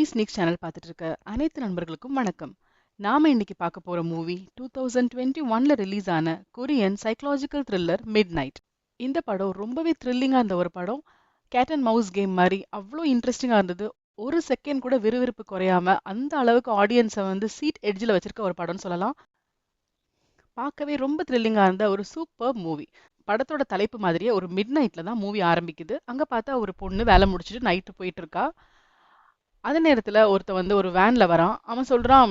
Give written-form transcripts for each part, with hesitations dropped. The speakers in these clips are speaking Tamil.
மூவி ஸ்னீக் சேனல் பார்த்துட்டு இருக்க அனைத்து நண்பர்களுக்கும் வணக்கம். நாம இன்னைக்கு பார்க்க போற மூவி 2021ல ரிலீஸ் ஆன Korean psychological thriller mid night. இந்த படம் ரொம்பவே த்ரில்லிங்கா இருந்த ஒரு படம். கேட் அண்ட் மவுஸ் கேம் மாதிரி அவ்வளோ இன்ட்ரெஸ்டிங்கா இருந்தது. ஒரு செகண்ட் கூட விறுவிறுப்பு குறையாம அந்த அளவுக்கு ஆடியன்ஸை சீட் எட்ஜில் வச்சிருக்க ஒரு படம்னு சொல்லலாம். பார்க்கவே ரொம்ப த்ரில்லிங்கா இருந்த ஒரு சூப்பர் மூவி. படத்தோட தலைப்பு மாதிரியே ஒரு மிட் நைட்ல தான் மூவி ஆரம்பிக்குது. அங்க பார்த்தா ஒரு பொண்ணு வேலை முடிச்சுட்டு நைட்டு போயிட்டு இருக்கா. அதே நேரத்துல ஒருத்த ஒரு வேன்ல வரான். அவன் சொல்றான்,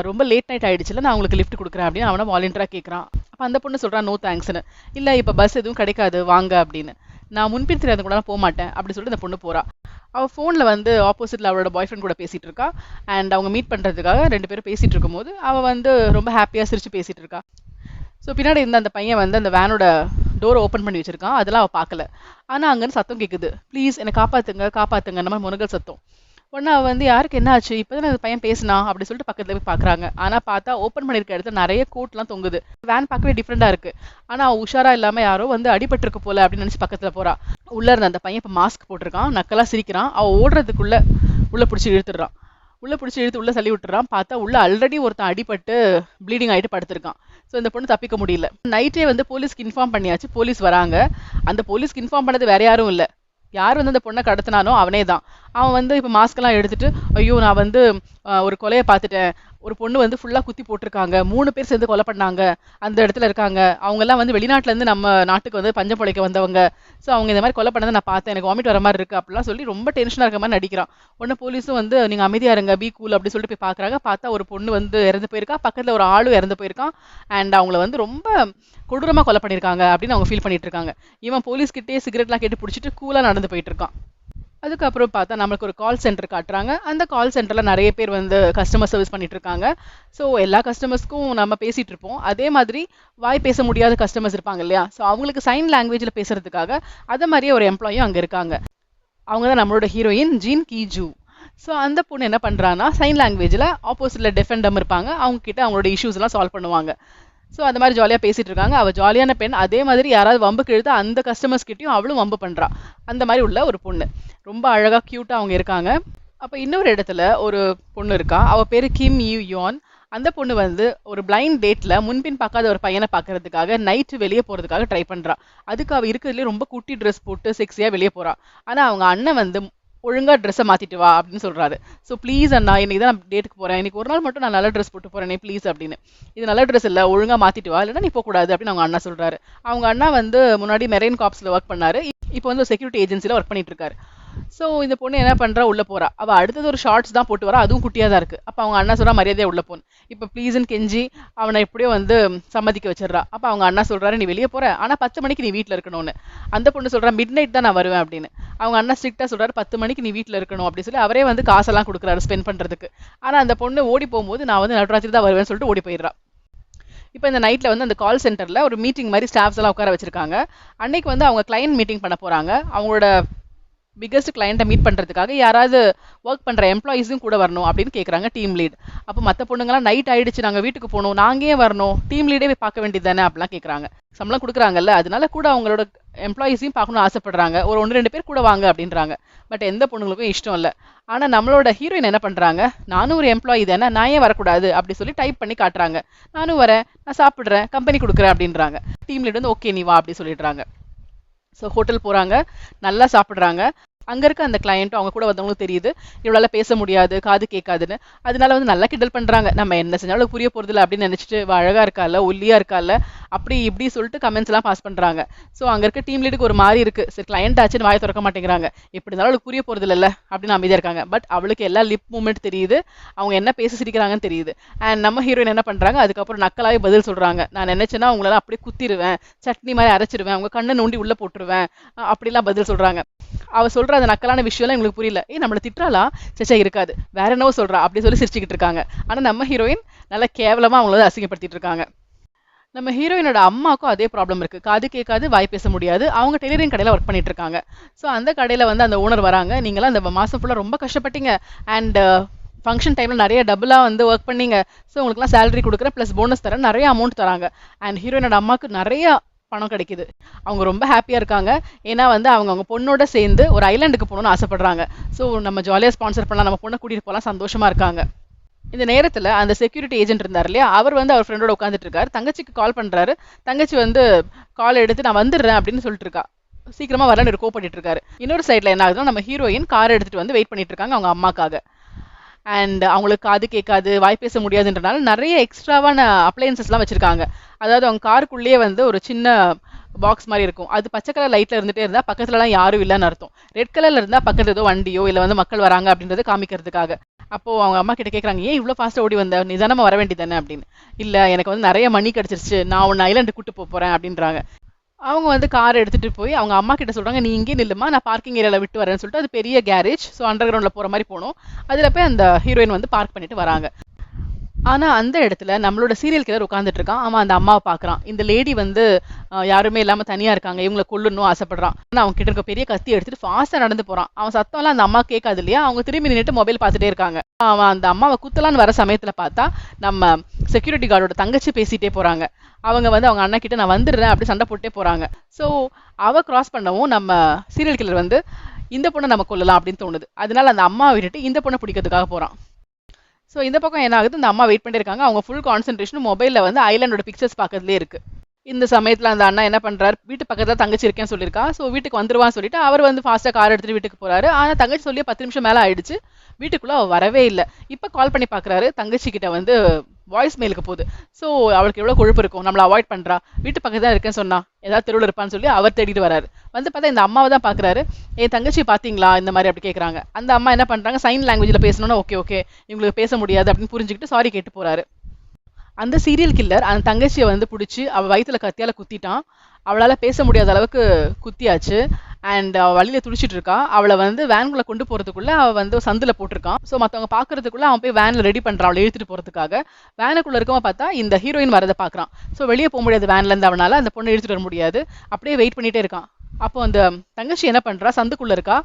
ரொம்ப லேட் நைட் ஆயிடுச்சுல, நான் உங்களுக்கு லிஃப்ட் கொடுக்குறேன் அப்படின்னு அவனை வாலண்டியரா கேட்கறான். அப்ப அந்த பொண்ணு சொல்றான், நோ தேங்க்ஸ்னு. இல்ல இப்ப பஸ் எதுவும் கிடைக்காது வாங்க அப்படின்னு. நான் முன்பின் தெரியாத கூட போக மாட்டேன் அப்படின்னு சொல்லிட்டு அந்த பொண்ணு போறா. அவ போன்ல ஆப்போசிட்ல அவளோட பாய் ஃப்ரெண்ட் கூட பேசிட்டு இருக்கா. அண்ட் அவங்க மீட் பண்றதுக்காக ரெண்டு பேரும் பேசிட்டு இருக்கும்போது அவ ரொம்ப ஹாப்பியா சிரிச்சு பேசிட்டு இருக்கா. ஸோ பின்னாடி இருந்த அந்த பையன் அந்த வேனோட டோரை ஓப்பன் பண்ணி வச்சிருக்கான். அதெல்லாம் அவ பார்க்கல. ஆனா அங்கன்னு சத்தம் கேட்குது, ப்ளீஸ் என்னை காப்பாத்துங்க காப்பாத்துங்க, நம்ம முனகல் சத்தம். உடனே அவ யாருக்கு என்ன ஆச்சு, இப்பதான் அந்த பையன் பேசினா அப்படி சொல்லிட்டு பக்கத்துல போய் பாக்குறாங்க. ஆனா பார்த்தா ஓப்பன் பண்ணிருக்க இடத்துல நிறைய கோட்லாம் தொங்குது. வேன் பார்க்கவே டிஃப்ரெண்டா இருக்கு. ஆனா அவ உஷாரா இல்லாம யாரோ அடிபட்டிருக்கு போல அப்படின்னு நினைச்சு பக்கத்துல போறா. உள்ள இருந்த அந்த பையன் இப்ப மாஸ்க் போட்டிருக்கான், நக்கலா சிரிக்கிறான். அவ ஓடுறதுக்குள்ள உள்ள பிடிச்சி இழுத்துடுறான். உள்ள பிடிச்சி இழுத்து உள்ள தள்ளி விட்டுறான். பார்த்தா உள்ள ஆல்ரெடி ஒருத்தன் அடிபட்டு ப்ளீடிங் ஆயிட்டு படுத்திருக்கான். ஸோ இந்த பொண்ணு தப்பிக்க முடியல. நைட்டே போலீஸ்க்கு இன்ஃபார்ம் பண்ணியாச்சு. போலீஸ் வராங்க. அந்த போலீஸ்க்கு இன்ஃபார்ம் பண்ணது வேற யாரும் இல்லை. யார் அந்த பொண்ணை கடத்தினானோ அவனே தான். அவன் இப்போ மாஸ்க் எல்லாம் எடுத்துட்டு, ஐயோ நான் ஒரு கொலையை பார்த்துட்டேன், ஒரு பொண்ணு ஃபுல்லா குத்தி போட்டிருக்காங்க, 3 பேர் சேர்ந்து கொலை பண்ணாங்க, அந்த இடத்துல இருக்காங்க, அவங்க எல்லாம் வெளிநாட்டுல இருந்து நம்ம நாட்டுக்கு பஞ்சம் பிழைக்க வந்தவங்க. ஸோ அவங்க இந்த மாதிரி கொலை பண்ணதை நான் பார்த்தேன், எனக்கு வாமிட் வர மாதிரி இருக்கு அப்படிலாம் சொல்லி ரொம்ப டென்ஷனா இருக்க மாதிரி நடிக்கிறான். உடனே போலீஸும் நீங்க அமைதியா இருங்க, பி கூல் அப்படி சொல்லிட்டு போய் பாக்குறாங்க. பார்த்தா ஒரு பொண்ணு இறந்து போயிருக்கா, பக்கத்துல ஒரு ஆளும் இறந்து போயிருக்கான். அண்ட் அவங்கள ரொம்ப கொடூரமா கொலை பண்ணிருக்காங்க அப்படின்னு அவங்க ஃபீல் பண்ணிட்டு இருக்காங்க. இவன் போலீஸ் கிட்டே சிகரெட்லாம் கேட்டு பிடிச்சிட்டு கூலா நடந்து போயிட்டு இருக்கான். அதுக்கப்புறம் பார்த்தா நம்மளுக்கு ஒரு கால் சென்டர் காட்டுறாங்க. அந்த கால் சென்டர்ல நிறைய பேர் கஸ்டமர் சர்வீஸ் பண்ணிட்டு இருக்காங்க. ஸோ எல்லா கஸ்டமர்ஸ்க்கும் நம்ம பேசிட்டு இருப்போம். அதே மாதிரி வாய் பேச முடியாத கஸ்டமர்ஸ் இருப்பாங்க இல்லையா, ஸோ அவங்களுக்கு சைன் லாங்குவேஜ்ல பேசுறதுக்காக அதே மாதிரியே ஒரு எம்ப்ளாயும் அங்க இருக்காங்க. அவங்க தான் நம்மளோட ஹீரோயின் ஜீன் கீஜூ. ஸோ அந்த பொண்ணு என்ன பண்றான்னா சைன் லாங்குவேஜ்ல ஆப்போசிட்ல டெஃபெண்டம் இருப்பாங்க, அவங்க கிட்ட அவங்களோட இஷ்யூஸ் எல்லாம் சால்வ் பண்ணுவாங்க. ஸோ அந்த மாதிரி ஜாலியாக பேசிட்டு இருக்காங்க. அவள் ஜாலியான பெண். அதே மாதிரி யாராவது வம்புக்கு எழுத அந்த கஸ்டமர்ஸ் கிட்டையும் அவளும் வம்பு பண்றா. அந்த மாதிரி உள்ள ஒரு பொண்ணு ரொம்ப அழகா கியூட்டா அவங்க இருக்காங்க. அப்ப இன்னொரு இடத்துல ஒரு பொண்ணு இருக்கா. அவ பேரு கிம் யூ யோன். அந்த பொண்ணு ஒரு பிளைண்ட் டேட்ல முன்பின் பார்க்காத ஒரு பையனை பார்க்கறதுக்காக நைட்டு வெளியே போறதுக்காக ட்ரை பண்றா. அதுக்கு அவ இருக்கிறதுலே ரொம்ப குட்டி ட்ரெஸ் போட்டு செக்ஸியா வெளியே போறா. ஆனா அவங்க அண்ணன் ஒழுங்கா ட்ரெஸ்ஸை மாத்திட்டு வா அப்படின்னு சொல்றாரு. ஸோ ப்ளீஸ் அண்ணா, இன்னைக்கு தான் நான் டேட்டுக்கு போறேன், இன்னைக்கு ஒரு நாள் மட்டும் நான் நல்ல ட்ரெஸ் போட்டு போறேனே ப்ளீஸ் அப்படின்னு. இது நல்ல ட்ரெஸ் இல்லை, ஒழுங்கா மாத்திட்டு வா, இல்லைன்னா நீ போகக்கூடாது அப்படின்னு அவங்க அண்ணா சொல்றாரு. அவங்க அண்ணா முன்னாடி மெரைன் காப்ஸ்ல ஒர்க் பண்ணாரு. இப்போ செக்யூரிட்டி ஏஜென்சில ஒர்க் பண்ணிட்டு இருக்காரு. ஸோ இந்த பொண்ணு என்ன பண்றா, உள்ள போறா. அவ அடுத்தது ஒரு ஷார்ட்ஸ் தான் போட்டு வரா, அதுவும் குட்டியா தான் இருக்கு. அப்ப அவங்க அண்ணா சொல்றா, மரியாதையா உள்ள போன். இப்ப ப்ளீஸ்ன்னு கெஞ்சி அவனை எப்படியோ சம்மதிக்க வச்சிடறா. அப்ப அவங்க அண்ணா சொல்றாரு, நீ வெளியே போற, ஆனா 10 மணிக்கு நீ வீட்டுல இருக்கணும்னு. அந்த பொண்ணு சொல்றா, மிட் நைட் தான் நான் வருவேன் அப்படின்னு. அவங்க அண்ணா ஸ்ட்ரிக்டா சொல்றாரு, 10 மணிக்கு நீ வீட்டுல இருக்கணும் அப்படின்னு சொல்லி அவரே காசெல்லாம் கொடுக்குறாரு ஸ்பெண்ட் பண்றதுக்கு. ஆனா அந்த பொண்ணு ஓடி போகும்போது நான் நடுராத்திரி தான் வருவேன்னு சொல்லிட்டு ஓடி போயிடுறா. இப்போ இந்த நைட்ல அந்த கால் சென்டர்ல ஒரு மீட்டிங் மாதிரி ஸ்டாஃப்ஸ் எல்லாம் உட்கார வச்சிருக்காங்க. அன்னைக்கு அவங்க கிளையன்ட் மீட்டிங் பண்ண போறாங்க. அவங்களோட பிகஸ்ட் கிளையண்ட்டை மீட் பண்றதுக்காக யாராவது ஒர்க் பண்ற எம்ப்ளாயிஸும் கூட வரணும் அப்படின்னு கேட்குறாங்க டீம் லீட். அப்போ மற்ற பொண்ணுங்களாம் நைட் ஆயிடுச்சு, நாங்கள் வீட்டுக்கு போகணும், நாங்கள் ஏன் வரணும், டீம் லீடே போய் பார்க்க வேண்டியது தானே அப்படிலாம் கேட்குறாங்க. சம்பளம் கொடுக்குறாங்கல்ல, அதனால கூட அவங்களோட எம்ப்ளாயிஸையும் பார்க்கணும்னு ஆசைப்படுறாங்க. ஒரு 1-2 பேர் கூட வாங்க அப்படின்றாங்க. பட் எந்த பொண்ணுங்களுக்கும் இஷ்டம் இல்லை. ஆனா நம்மளோட ஹீரோயின் என்ன பண்றாங்க, நானும் ஒரு எம்ப்ளாயி தானே, நான் ஏன் வரக்கூடாது அப்படி சொல்லி டைப் பண்ணி காட்டுறாங்க. நானும் வரேன், நான் சாப்பிடுறேன், கம்பெனி கொடுக்குறேன் அப்படின்றாங்க. டீம் லீட் ஓகே நீ வா அப்படி சொல்லிடுறாங்க. ஸோ ஹோட்டல் போறாங்க, நல்லா சாப்பிட்றாங்க. அங்க இருக்க அந்த கிளையண்ட்டும் அவங்க கூட வந்தவங்களும் தெரியுது இவளால பேச முடியாது, காது கேட்காதுன்னு. அதனால நல்லா கிண்டல் பண்றாங்க, நம்ம என்ன செஞ்சாலும் புரிய போறது இல்லை அப்படின்னு நினைச்சிட்டு, அழகா இருக்கால, ஒல்லியா இருக்கால, அப்படி இப்படி சொல்லிட்டு கமெண்ட்ஸ் எல்லாம் பாஸ் பண்றாங்க. ஸோ அங்க இருக்க டீம் லீடுக்கு ஒரு மாதிரி இருக்கு, சரி கிளையண்ட் ஆச்சுன்னு வாயை திறக்க மாட்டேங்கிறாங்க, எப்படி இருந்தாலும் அவளுக்கு புரிய போறது இல்லைல்ல அப்படின்னு அமைதியா இருக்காங்க. பட் அவளுக்கு எல்லா லிப் மூமெண்ட் தெரியுது, அவங்க என்ன பேசி சிரிக்கிறாங்கன்னு தெரியுது. அண்ட் நம்ம ஹீரோயின் என்ன பண்றாங்க, அதுக்கப்புறம் நக்கலாவே பதில் சொல்றாங்க, நான் நினைச்சேன்னா உங்களால அப்படியே குத்திடுவேன், சட்னி மாதிரி அரைச்சிடுவேன், உங்க கண்ணை நோண்டி உள்ள போட்டுருவேன் அப்படிலாம் பதில் சொல்றாங்க. அவ சொல்ற அந்த நக்கலான விஷயம்லாம் எங்களுக்கு புரியல. நம்மள திட்டுறாளா, சச்சா இருக்காது, வேற என்னவோ சொல்றா அப்படி சொல்லி சிரிச்சுக்கிட்டு இருக்காங்க. ஆனா நம்ம ஹீரோயின் நல்லா கேவலமா அவங்கள அசிங்கப்படுத்திட்டு இருக்காங்க. நம்ம ஹீரோயினோட அம்மாவுக்கும் அதே ப்ராப்ளம் இருக்கு, காது கேட்காது, வாய் பேச முடியாது. அவங்க டெய்லரிங் கடையில ஒர்க் பண்ணிட்டு இருக்காங்க. ஸோ அந்த கடையில அந்த ஓனர் வராங்க, நீங்களாம் அந்த மாசம் ஃபுல்லா ரொம்ப கஷ்டப்பட்டீங்க, அண்ட் ஃபங்க்ஷன் டைம்ல நிறைய டபுளா ஒர்க் பண்ணீங்க, ஸோ உங்களுக்குலாம் சேலரி கொடுக்குறேன் ப்ளஸ் போனஸ் தரேன், நிறைய அமௌண்ட் தராங்க. அண்ட் ஹீரோயினோட அம்மாவுக்கு நிறைய பணம் கிடைக்குது. அவங்க ரொம்ப ஹாப்பியா இருக்காங்க. ஏன்னா வந்து அவங்க பொண்ணோட சேர்ந்து ஒரு ஐலாண்டுக்கு போகணும்னு ஆசைப்படுறாங்க. ஸோ நம்ம ஜாலியா ஸ்பான்சர் பண்ணலாம், நம்ம பொண்ணை கூட்டிட்டு போகலாம், சந்தோஷமா இருக்காங்க. இந்த நேரத்துல அந்த செக்யூரிட்டி ஏஜென்ட் இருந்தார் இல்லையா, அவர் வந்து அவர் ஃப்ரெண்டோட உட்காந்துட்டு இருக்காரு. தங்கச்சிக்கு கால் பண்றாரு. தங்கச்சி வந்து கால் எடுத்து நான் வந்துடுறேன் அப்படின்னு சொல்லிட்டு இருக்கா. சீக்கிரமா வரலன்னு கோபப்பட்டு இருக்காரு. இன்னொரு சைட்ல என்ன ஆகுதுன்னா, நம்ம ஹீரோயின் கார் எடுத்துட்டு வந்து வெயிட் பண்ணிட்டு இருக்காங்க அவங்க அம்மாக்காக. அண்ட் அவங்களுக்கு காது கேட்காது, வாய் பேச முடியாதுன்றனால நிறைய எக்ஸ்ட்ராவான அப்ளையன்சஸ்லாம் வச்சிருக்காங்க. அதாவது அவங்க காருக்குள்ளேயே வந்து ஒரு சின்ன பாக்ஸ் மாதிரி இருக்கும். அது பச்சை கலர் லைட்ல இருந்துட்டே இருந்தா பக்கத்துலலாம் யாரும் இல்லைன்னு அர்த்தம். ரெட் கலர்ல இருந்தா பக்கத்துல ஏதோ வண்டியோ இல்ல வந்து மக்கள் வராங்க அப்படின்றது காமிக்கிறதுக்காக. அப்போ அவங்க அம்மா கிட்ட கேக்குறாங்க, ஏன் இவ்வளவு ஃபாஸ்டா ஓடி வந்த, நிதானமா வர வேண்டியதானே அப்படின்னு. இல்ல, எனக்கு வந்து நிறைய மணி கிடைச்சிருச்சு, நான் உன்னை ஐலாண்டு கூட்டு போறேன் அப்படின்றாங்க. அவங்க வந்து கார் எடுத்துட்டு போய் அவங்க அம்மா கிட்ட சொல்றாங்க, நீ இங்கே நில்லுமா, நான் பார்க்கிங் ஏரியால விட்டு வரேன்னு சொல்லிட்டு, அது பெரிய கேரேஜ், ஸோ அண்டர் கிரவுண்ட்ல போற மாதிரி போனோம். அதுல போய் அந்த ஹீரோயின் வந்து பார்க் பண்ணிட்டு வராங்க. ஆனா அந்த இடத்துல நம்மளோட சீரியல் கில்லர் உட்கார்ந்துட்டு இருக்கான். அவன் அந்த அம்மாவை பாக்குறான். இந்த லேடி வந்து யாருமே இல்லாம தனியா இருக்காங்க, இவங்களை கொல்லணும் ஆசைப்படுறான். ஆனா அவங்க கிட்ட இருக்க பெரிய கத்தி எடுத்துட்டு ஃபாஸ்டா நடந்து போறான். அவன் சத்தம் எல்லாம் அந்த அம்மா கேட்காது இல்லையா, அவங்க திரும்பி நின்னுட்டு மொபைல் பார்த்துட்டே இருக்காங்க. அவன் அந்த அம்மாவை குத்தலான்னு வர சமயத்துல பார்த்தா நம்ம செக்யூரிட்டி கார்டோட தங்கச்சி பேசிட்டே போறாங்க. அவங்க வந்து அவங்க அண்ணா கிட்ட நான் வந்துடுறேன் அப்படி சண்டை போட்டே போறாங்க. ஸோ அவ கிராஸ் பண்ணவும் நம்ம சீரியல் கில்லர் வந்து இந்த பொண்ணை நம்ம கொல்லலாம் அப்படின்னு தோணுது. அதனால அந்த அம்மாவை விட்டுட்டு இந்த பொண்ணை பிடிக்கிறதுக்காக போறான். ஸோ இந்த பக்கம் என்ன ஆகுது, இந்த அம்மா வெயிட் பண்ணிருக்காங்க. அவங்க ஃபுல் கான்சென்ட்ரேஷன் மொபைல்ல வந்து ஐலாண்டோட பிக்சர்ஸ் பார்க்கறதுலே இருக்கு. இந்த சமயத்துல அந்த அண்ணா என்ன பண்றாரு, வீட்டு பக்கத்துல தங்கச்சி இருக்கேன்னு சொல்லியிருக்கா. ஸோ வீட்டுக்கு வந்துருவான்னு சொல்லிட்டு அவர் வந்து ஃபாஸ்டா கார் எடுத்துட்டு வீட்டுக்கு போறாரு. ஆனா தங்கச்சி சொல்லி 10 நிமிஷம் மேல ஆயிடுச்சு. வீட்டுக்குள்ள அவ வரவே இல்லை. இப்ப கால் பண்ணி பாக்குறாரு, தங்கச்சி கிட்ட வந்து வாய்ஸ் மெயிலுக்கு போகுது. ஸோ அவளுக்கு எவ்வளவு கொழுப்பு இருக்கும், நம்மள அவாய்ட் பண்றா, வீட்டு பக்கத்துல தான் இருக்கேன்னு சொன்னா ஏதாவது தெருவில் இருப்பான்னு சொல்லி அவர் தேடிட்டு வராரு. வந்து பார்த்தா இந்த அம்மாவை தான் பாக்குறாரு. என் தங்கச்சி பாத்தீங்களா இந்த மாதிரி அப்படி கேட்கறாங்க. அந்த அம்மா என்ன பண்றாங்க, சைன் லாங்குவேஜ்ல பேசணும்னா ஓகே ஓகே இவங்களுக்கு பேச முடியாது அப்படின்னு புரிஞ்சுக்கிட்டு சாரி கேட்டு போறாரு. அந்த சீரியல் கில்லர் அந்த தங்கச்சியை வந்து பிடிச்சி அவள் வயிற்றுல கத்தியால குத்திட்டான். அவளால் பேச முடியாத அளவுக்கு குத்தியாச்சு. அண்ட் அவள் வழியில துடிச்சிட்டு இருக்கா. அவளை வந்து வேன்குள்ள கொண்டு போறதுக்குள்ள அவள் வந்து சந்தில் போட்டிருக்கான். ஸோ மற்றவங்க பார்க்கறதுக்குள்ள அவன் போய் வேனில் ரெடி பண்ணுறான் அவளை இழுத்துட்டு போறதுக்காக. வேனுக்குள்ள இருக்கவன் பார்த்தா இந்த ஹீரோயின் வரதை பார்க்குறான். ஸோ வெளியே போக முடியாது வேன்லேருந்து, அவனால அந்த பொண்ணை இழுத்துட்டு வர முடியாது. அப்படியே வெயிட் பண்ணிட்டே இருக்கான். அப்போ அந்த தங்கச்சி என்ன பண்றா, சந்துக்குள்ள இருக்கா.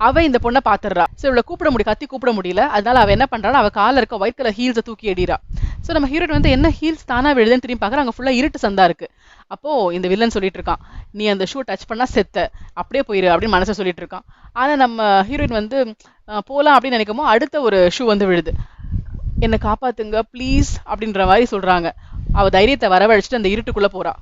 அவ இந்த பொண்ணை பாத்துடுறா. சோ இவளை கூப்பிட முடியும், கத்தி கூப்பிட முடியல. அதனால அவ என்ன பண்றான், அவ கால இருக்க ஒயிட் கலர் ஹீல்ஸை தூக்கி எடிறா. சோ நம்ம ஹீரோயின் வந்து என்ன ஹீல்ஸ் தானா விழுதுன்னு திரும்பி பாக்குற, அங்க ஃபுல்லா இருட்டு சந்தா இருக்கு. அப்போ இந்த வில்லன் சொல்லிட்டு இருக்கான், நீ அந்த ஷூ டச் பண்ணா செத்த, அப்படியே போயிரு அப்படின்னு மனசை சொல்லிட்டு இருக்கான். ஆனா நம்ம ஹீரோயின் வந்து போலாம் அப்படின்னு நினைக்குமோ அடுத்த ஒரு ஷூ வந்து விழுது. என்னை காப்பாத்துங்க ப்ளீஸ் அப்படின்ற மாதிரி சொல்றாங்க. அவ தைரியத்தை வரவழைச்சிட்டு அந்த இருட்டுக்குள்ள போறா.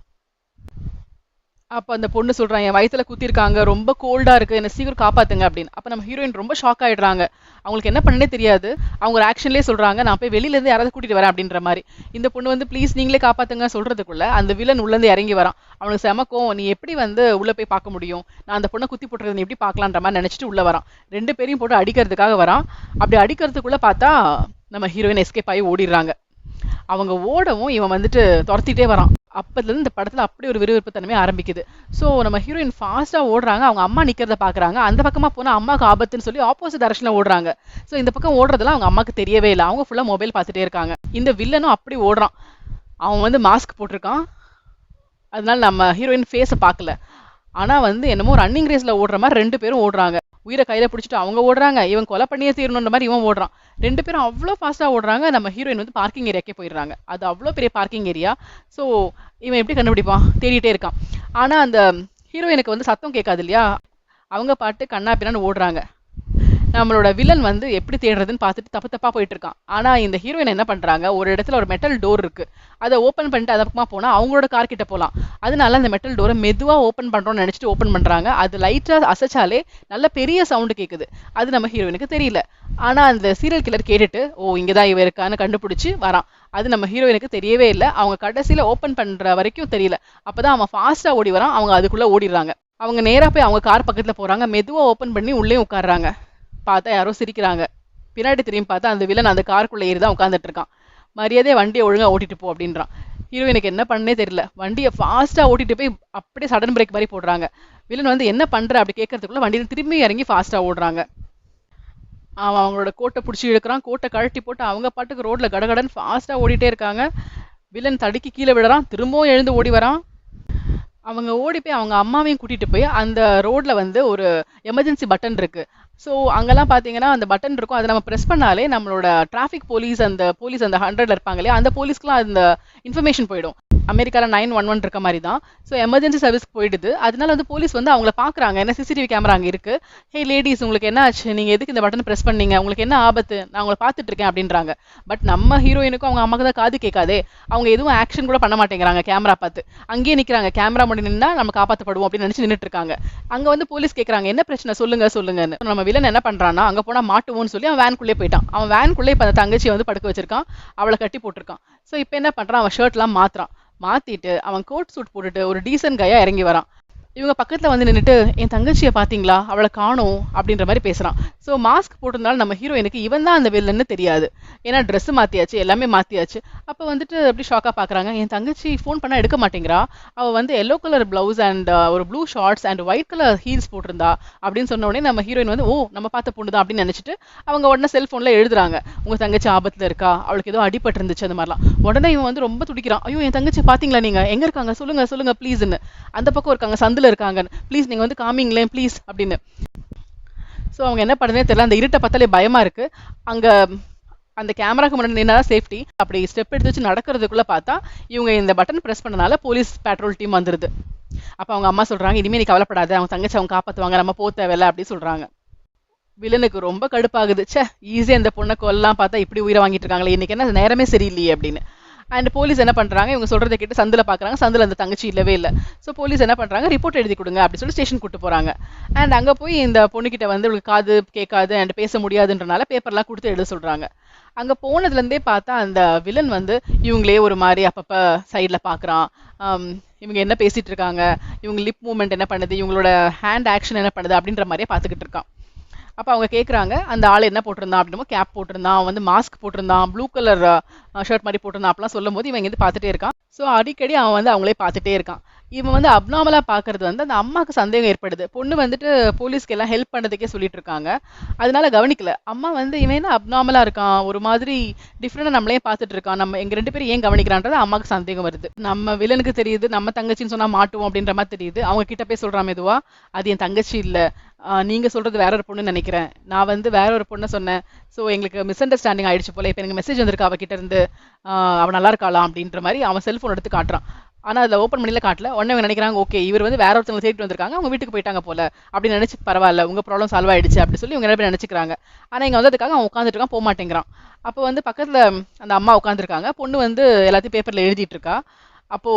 அப்போ அந்த பொண்ணு சொல்றான், என் வயித்துல குத்திருக்காங்க, ரொம்ப கோல்டா இருக்கு, என்ன சீக்கிரம் காப்பாத்துங்க அப்படின்னு. அப்ப நம்ம ஹீரோயின் ரொம்ப ஷாக் ஆயிடுறாங்க. அவங்களுக்கு என்ன பண்ணனே தெரியாது. அவங்க ஒரு ஆக்ஷன்லேயே சொல்றாங்க, நான் போய் வெளியில இருந்து யாராவது கூட்டிட்டு வரேன் அப்படின்ற மாதிரி. இந்த பொண்ணு வந்து ப்ளீஸ் நீங்களே காப்பாத்துங்க சொல்றதுக்குள்ள அந்த வில்லன் உள்ள இருந்து இறங்கி வரான். அவனுக்கு செம கோவம், நீ எப்படி வந்து உள்ள போய் பார்க்க முடியும், நான் அந்த பொண்ணை குத்தி போட்டுறது நீ எப்படி பார்க்கலான்ற மாதிரி நினைச்சிட்டு உள்ள வரான். ரெண்டு பேரையும் போட்டு அடிக்கிறதுக்காக வரான். அப்படி அடிக்கிறதுக்குள்ள பார்த்தா நம்ம ஹீரோயின் எஸ்கேப் ஆகி ஓடிடுறாங்க. அவங்க ஓடவும் இவன் வந்துட்டு துரத்திட்டே வரான். அப்பதுல இருந்து இந்த படத்துல அப்படி ஒரு விறுவிறுப்பு தன்மை ஆரம்பிக்குது. சோ நம்ம ஹீரோயின் ஃபாஸ்டா ஓடுறாங்க. அவங்க அம்மா நிக்கிறத பாக்குறாங்க. அந்த பக்கமா போனா அம்மாக்கு ஆபத்துன்னு சொல்லி ஆப்போசிட் டைரக்ஷன்ல ஓடுறாங்க. சோ இந்த பக்கம் ஓடுறதெல்லாம் அவங்க அம்மாக்கு தெரியவே இல்லை. அவங்க ஃபுல்லா மொபைல் பார்த்துட்டே இருக்காங்க. இந்த வில்லனும் அப்படி ஓடுறான். அவன் வந்து மாஸ்க் போட்டிருக்கான். அதனால நம்ம ஹீரோயின் ஃபேஸை பார்க்கல. ஆனா வந்து என்னமோ ரன்னிங் ரேஸ்ல ஓடுற மாதிரி ரெண்டு பேரும் ஓடுறாங்க. உயிரை கையில பிடிச்சிட்டு அவங்க ஓடுறாங்க, இவன் கொலை பண்ணியே தீரணுன்ற மாதிரி இவன் ஓடுறான். ரெண்டு பேரும் அவ்வளோ ஃபாஸ்டா ஓடுறாங்க. நம்ம ஹீரோயின் வந்து பார்க்கிங் ஏரியாக்கே போயிடுறாங்க. அது அவ்வளோ பெரிய பார்க்கிங் ஏரியா. ஸோ இவன் எப்படி கண்டுபிடிப்பான், தேடிட்டே இருக்கான். ஆனா அந்த ஹீரோயினுக்கு வந்து சத்தம் கேட்காது இல்லையா, அவங்க பாட்டு கண்ணா பின்னான்னு ஓடுறாங்க. நம்மளோட வில்லன் வந்து எப்படி தேடுறதுன்னு பார்த்துட்டு தப்பு தப்பா போயிட்டு இருக்கான். ஆனா இந்த ஹீரோயின் என்ன பண்றாங்க, ஒரு இடத்துல ஒரு மெட்டல் டோர் இருக்கு, அதை ஓப்பன் பண்ணிட்டு அது பக்கமா போனா அவங்களோட கார் கிட்ட போகலாம். அதனால அந்த மெட்டல் டோரை மெதுவா ஓப்பன் பண்றோம்னு நினைச்சிட்டு ஓப்பன் பண்றாங்க. அது லைட்டா அசைச்சாலே நல்ல பெரிய சவுண்டு கேட்குது. அது நம்ம ஹீரோயினுக்கு தெரியல. ஆனா அந்த சீரியல் கில்லர் கேட்டுட்டு ஓ இங்கதான் இவ இருக்கான்னு கண்டுபிடிச்சு வரான். அது நம்ம ஹீரோயினுக்கு தெரியவே இல்லை. அவங்க கடைசியில ஓப்பன் பண்ற வரைக்கும் தெரியல. அப்பதான் அவன் ஃபாஸ்டா ஓடி வரான். அவங்க அதுக்குள்ள ஓடிடுறாங்க. அவங்க நேரா போய் அவங்க கார் பக்கத்துல போறாங்க. மெதுவா ஓப்பன் பண்ணி உள்ளே உட்காடுறாங்க. பார்த்தா யாரோ சிரிக்கிறாங்க. பின்னாடி திரும்பி பார்த்தா அந்த வில்லன் அந்த காருக்குள்ள ஏறி தான் உட்காந்துட்டு இருக்கான். மரியாதையை வண்டியை ஒழுங்கா ஓட்டிட்டு போ அப்படின்றான். ஹீரோயினுக்கு என்ன பண்ணே தெரியல. வண்டியை ஃபாஸ்டா ஓட்டிட்டு போய் அப்படியே சடன் பிரேக் மாதிரி போடுறாங்க. வில்லன் வந்து என்ன பண்ற அப்படி கேட்கறதுக்குள்ள வண்டியில திரும்பி இறங்கி ஃபாஸ்டா ஓடுறாங்க. அவன் அவங்களோட கோட்டை பிடிச்சி இழுக்கிறான். கோட்டை கழட்டி போட்டு அவங்க பாட்டுக்கு ரோட்ல கடகடன்னு ஃபாஸ்டா ஓடிட்டே இருக்காங்க. வில்லன் தடுக்கி கீழே விடுறான். திரும்பவும் எழுந்து ஓடி வரான். அவங்க ஓடி போய் அவங்க அம்மாவையும் கூட்டிட்டு போய் அந்த ரோட்ல வந்து ஒரு எமர்ஜென்சி பட்டன் இருக்கு. ஸோ அங்கெல்லாம் பார்த்தீங்கன்னா அந்த பட்டன் இருக்கும். அதை நம்ம ப்ரெஸ் பண்ணாலே நம்மளோட டிராஃபிக் போலீஸ் அந்த 100ல இருப்பாங்க இல்லையா, அந்த போலீஸ்க்குலாம் அந்த இன்ஃபர்மேஷன் போயிடும். அமெரிக்கால 911 இருக்க மாதிரி தான். ஸோ எமர்ஜென்சி சர்வீஸ்க்கு போயிடுது. அதனால வந்து போலீஸ் வந்து அவங்கள பார்க்குறாங்க. ஏன்னா சிசிடிவி கேமரா அங்கே இருக்கு. ஹே லேடிஸ், உங்களுக்கு என்ன ஆச்சு? நீங்க எதுக்கு இந்த பட்டன் பிரஸ் பண்ணீங்க? உங்களுக்கு என்ன ஆபத்து? நான் உங்களை பார்த்துட்டு இருக்கேன் அப்படின்றாங்க. பட் நம்ம ஹீரோயினுக்கும் அவங்க அம்மாக்கு தான் காது கேட்காதே. அவங்க எதுவும் ஆக்ஷன் கூட பண்ண மாட்டேங்கிறாங்க கேமரா பார்த்து. அங்கேயே நிற்கிறாங்க. கேமரா முன்னாடி நின்னா நம்ம காப்பாற்றப்படுவோம் அப்படின்னு நினைச்சு நின்றுட்டு இருக்காங்க. அங்க வந்து போலீஸ் கேட்கறாங்க, என்ன பிரச்சனை சொல்லுங்க சொல்லுங்கன்னு. நம்ம வில்லன் என்ன பண்றான்னா, அங்க போனா மாட்டுவோம்னு சொல்லி அவன் வேனுக்குள்ளே போயிட்டான். அவன் வேனுக்குள்ளே இப்ப அந்த தங்கச்சியை வந்து படுக்க வச்சிருக்கான். அவளை கட்டி போட்டிருக்கான். ஸோ இப்போ என்ன பண்றான், அவன் ஷர்ட் எல்லாம் மாத்துறான். மாத்திட்டு அவன் கோட் சூட் போட்டுட்டு ஒரு டீசன்ட் கையா இறங்கி வரான். இவங்க பக்கத்துல வந்து நின்னுட்டு, என் தங்கச்சியை பாத்தீங்களா, அவளை காணோம் அப்படின்ற மாதிரி பேசுறான். ஸோ மாஸ்க் போட்டிருந்தாலும் நம்ம ஹீரோயினுக்கு இவன் தான் அந்த வில்லன்னு தெரியாது. ஏன்னா ட்ரெஸ் மாத்தியாச்சு, எல்லாமே மாத்தியாச்சு. அப்ப வந்துட்டு எப்படி ஷாக்கா பாக்குறாங்க, என் தங்கச்சி ஃபோன் பண்ணா எடுக்க மாட்டேங்கிறா. அவ வந்து எல்லோ கலர் பிளவுஸ் அண்ட் ஒரு blue shorts and white colour heels போட்டிருந்தா அப்படின்னு சொன்ன உடனே நம்ம ஹீரோயின் வந்து, ஓ நம்ம பார்த்த பொண்ணு தான் அப்படின்னு நினைச்சிட்டு அவங்க உடனே செல்போன்ல எழுதுறாங்க, உங்க தங்கச்சி ஆபத்துல இருக்கா, அவளுக்கு ஏதோ அடிபட்டு இருந்துச்சு அந்த மாதிரிலாம். உடனே இவன் வந்து ரொம்ப துடிக்கிறான், ஐயோ என் தங்கச்சி பாத்தீங்களா, நீங்க எங்க இருக்காங்க, சொல்லுங்க சொல்லுங்க ப்ளீஸ்ன்னு. அந்த பக்கம் இருக்காங்க, சந்துல இருக்காங்க, ப்ளீஸ் நீங்க வந்து காமிங்களேன் ப்ளீஸ் அப்படின்னு. ஸோ அவங்க என்ன பண்ணுறதுனே தெரியல. அந்த இருட்டை பார்த்தாலே பயமா இருக்கு. அங்க அந்த கேமராக்கு முன்னாடி நின்னா சேஃப்டி. அப்படி ஸ்டெப் எடுத்து வச்சு நடக்கிறதுக்குள்ள பார்த்தா இவங்க இந்த பட்டன் பிரஸ் பண்ணனால போலீஸ் பேட்ரோல் டீம் வந்துருது. அப்ப அவங்க அம்மா சொல்றாங்க, இனிமே நீ கவலைப்படாத, அவங்க தங்கச்சி அவங்க காப்பாத்துவாங்க, நம்ம போ தேவையில்ல அப்படி சொல்றாங்க. வில்லனுக்கு ரொம்ப கடுப்பாகுது. ச்சே, ஈஸியா இந்த பொண்ணை கொல்லாம் பார்த்தா இப்படி உயிரை வாங்கிட்டு இருக்காங்களே, இன்னைக்கு என்ன நேரமே சரியில்லையே அப்படின்னு. அண்ட் போலீஸ் என்ன பண்றாங்க, இவங்க சொல்றதை கேட்டு சந்தில பாக்குறாங்க. சந்தில அந்த தங்கச்சி இல்லவே இல்லை. ஸோ போலீஸ் என்ன பண்றாங்க, ரிப்போர்ட் எழுதி கொடுங்க அப்படின்னு சொல்லி ஸ்டேஷன் கூட்டு போறாங்க. அண்ட் அங்க போய் இந்த பொண்ணுகிட்ட வந்து இவங்களுக்கு காது கேட்காது அண்ட் பேச முடியாதுன்றனால பேப்பர்லாம் கொடுத்து எழுத சொல்றாங்க. அங்க போனதுல இருந்தே பார்த்தா அந்த வில்லன் வந்து இவங்களே ஒரு மாதிரி அப்பப்ப சைட்ல பாக்குறான். இவங்க என்ன பேசிட்டு இருக்காங்க, இவங்க லிப் மூவ்மெண்ட் என்ன பண்ணுது, இவங்களோட ஹேண்ட் ஆக்ஷன் என்ன பண்ணுது அப்படின்ற மாதிரியே பார்த்துக்கிட்டு இருக்கான். அப்ப அவங்க கேக்குறாங்க, அந்த ஆள் என்ன போட்டிருந்தான் அப்படின்னா, கேப் போட்டிருந்தான், அவன் வந்து மாஸ்க் போட்டிருந்தான், ப்ளூ கலர் ஷர்ட் மாதிரி போட்டிருந்தான் அப்படிலாம் சொல்லும் போது இவன் இருந்து பார்த்துட்டே இருக்கான். ஸோ அடிக்கடி அவன் வந்து அவங்களே பார்த்துட்டே இருக்கான். இவன் வந்து அப்நார்மலா பாக்குறது வந்து அந்த அம்மாக்கு சந்தேகம் ஏற்படுது. பொண்ணு வந்துட்டு போலீஸ்க்கு எல்லாம் ஹெல்ப் பண்ணதுக்கே சொல்லிட்டு இருக்காங்க. அதனால கவனிக்கல. அம்மா வந்து இவன் என்ன அப்நார்மலா இருக்கான், ஒரு மாதிரி டிஃப்ரெண்டா நம்மளே பார்த்துட்டு இருக்கான், நம்ம எங்க ரெண்டு பேரும் ஏன் கவனிக்கிறான்றது அம்மாக்கு சந்தேகம் வருது. நம்ம வில்லனுக்கு தெரியுது, நம்ம தங்கச்சின்னு சொன்னா மாட்டுவோம் அப்படின்ற மாதிரி தெரியுது. அவங்க கிட்ட போய் சொல்றான் மெதுவா, அது என் தங்கச்சி இல்ல, நீங்க சொல்றது வேற ஒரு பொண்ணு நினைக்கிறேன், நான் வந்து வேற ஒரு பொண்ணை சொன்னேன். ஸோ எங்களுக்கு மிஸ் அண்டர்ஸ்டாண்டிங் ஆயிடுச்சு போல, இப்போ எனக்கு மெசேஜ் வந்திருக்கு அவகிட்ட இருந்து, அவன் நல்லா இருக்காளாம் அப்படின்ற மாதிரி அவன் செல்போன் எடுத்து காட்டுறான். ஆனா அதுல ஓப்பன் பண்ணில காட்டல. உடனே இவங்க நினைக்கிறாங்க, ஓகே இவர் வந்து வேற ஒருத்தவங்க தேடிட்டு வந்திருக்காங்க, அவங்க வீட்டுக்கு போயிட்டாங்க போல அப்படின்னு நினைச்சு, பரவாயில்ல உங்க ப்ராப்ளம் சால்வ் ஆயிடுச்சு அப்படி சொல்லி இவங்க நிறைய பேர் நினைச்சுக்கிறாங்க. ஆனா இங்க வந்ததுக்காக அவன் உட்காந்துட்டு இருக்கான், போக மாட்டேங்கிறான். அப்போ வந்து பக்கத்துல அந்த அம்மா உட்காந்துருக்காங்க, பொண்ணு வந்து எல்லாத்தையும் பேப்பர்ல எழுதிட்டு இருக்கா. அப்போ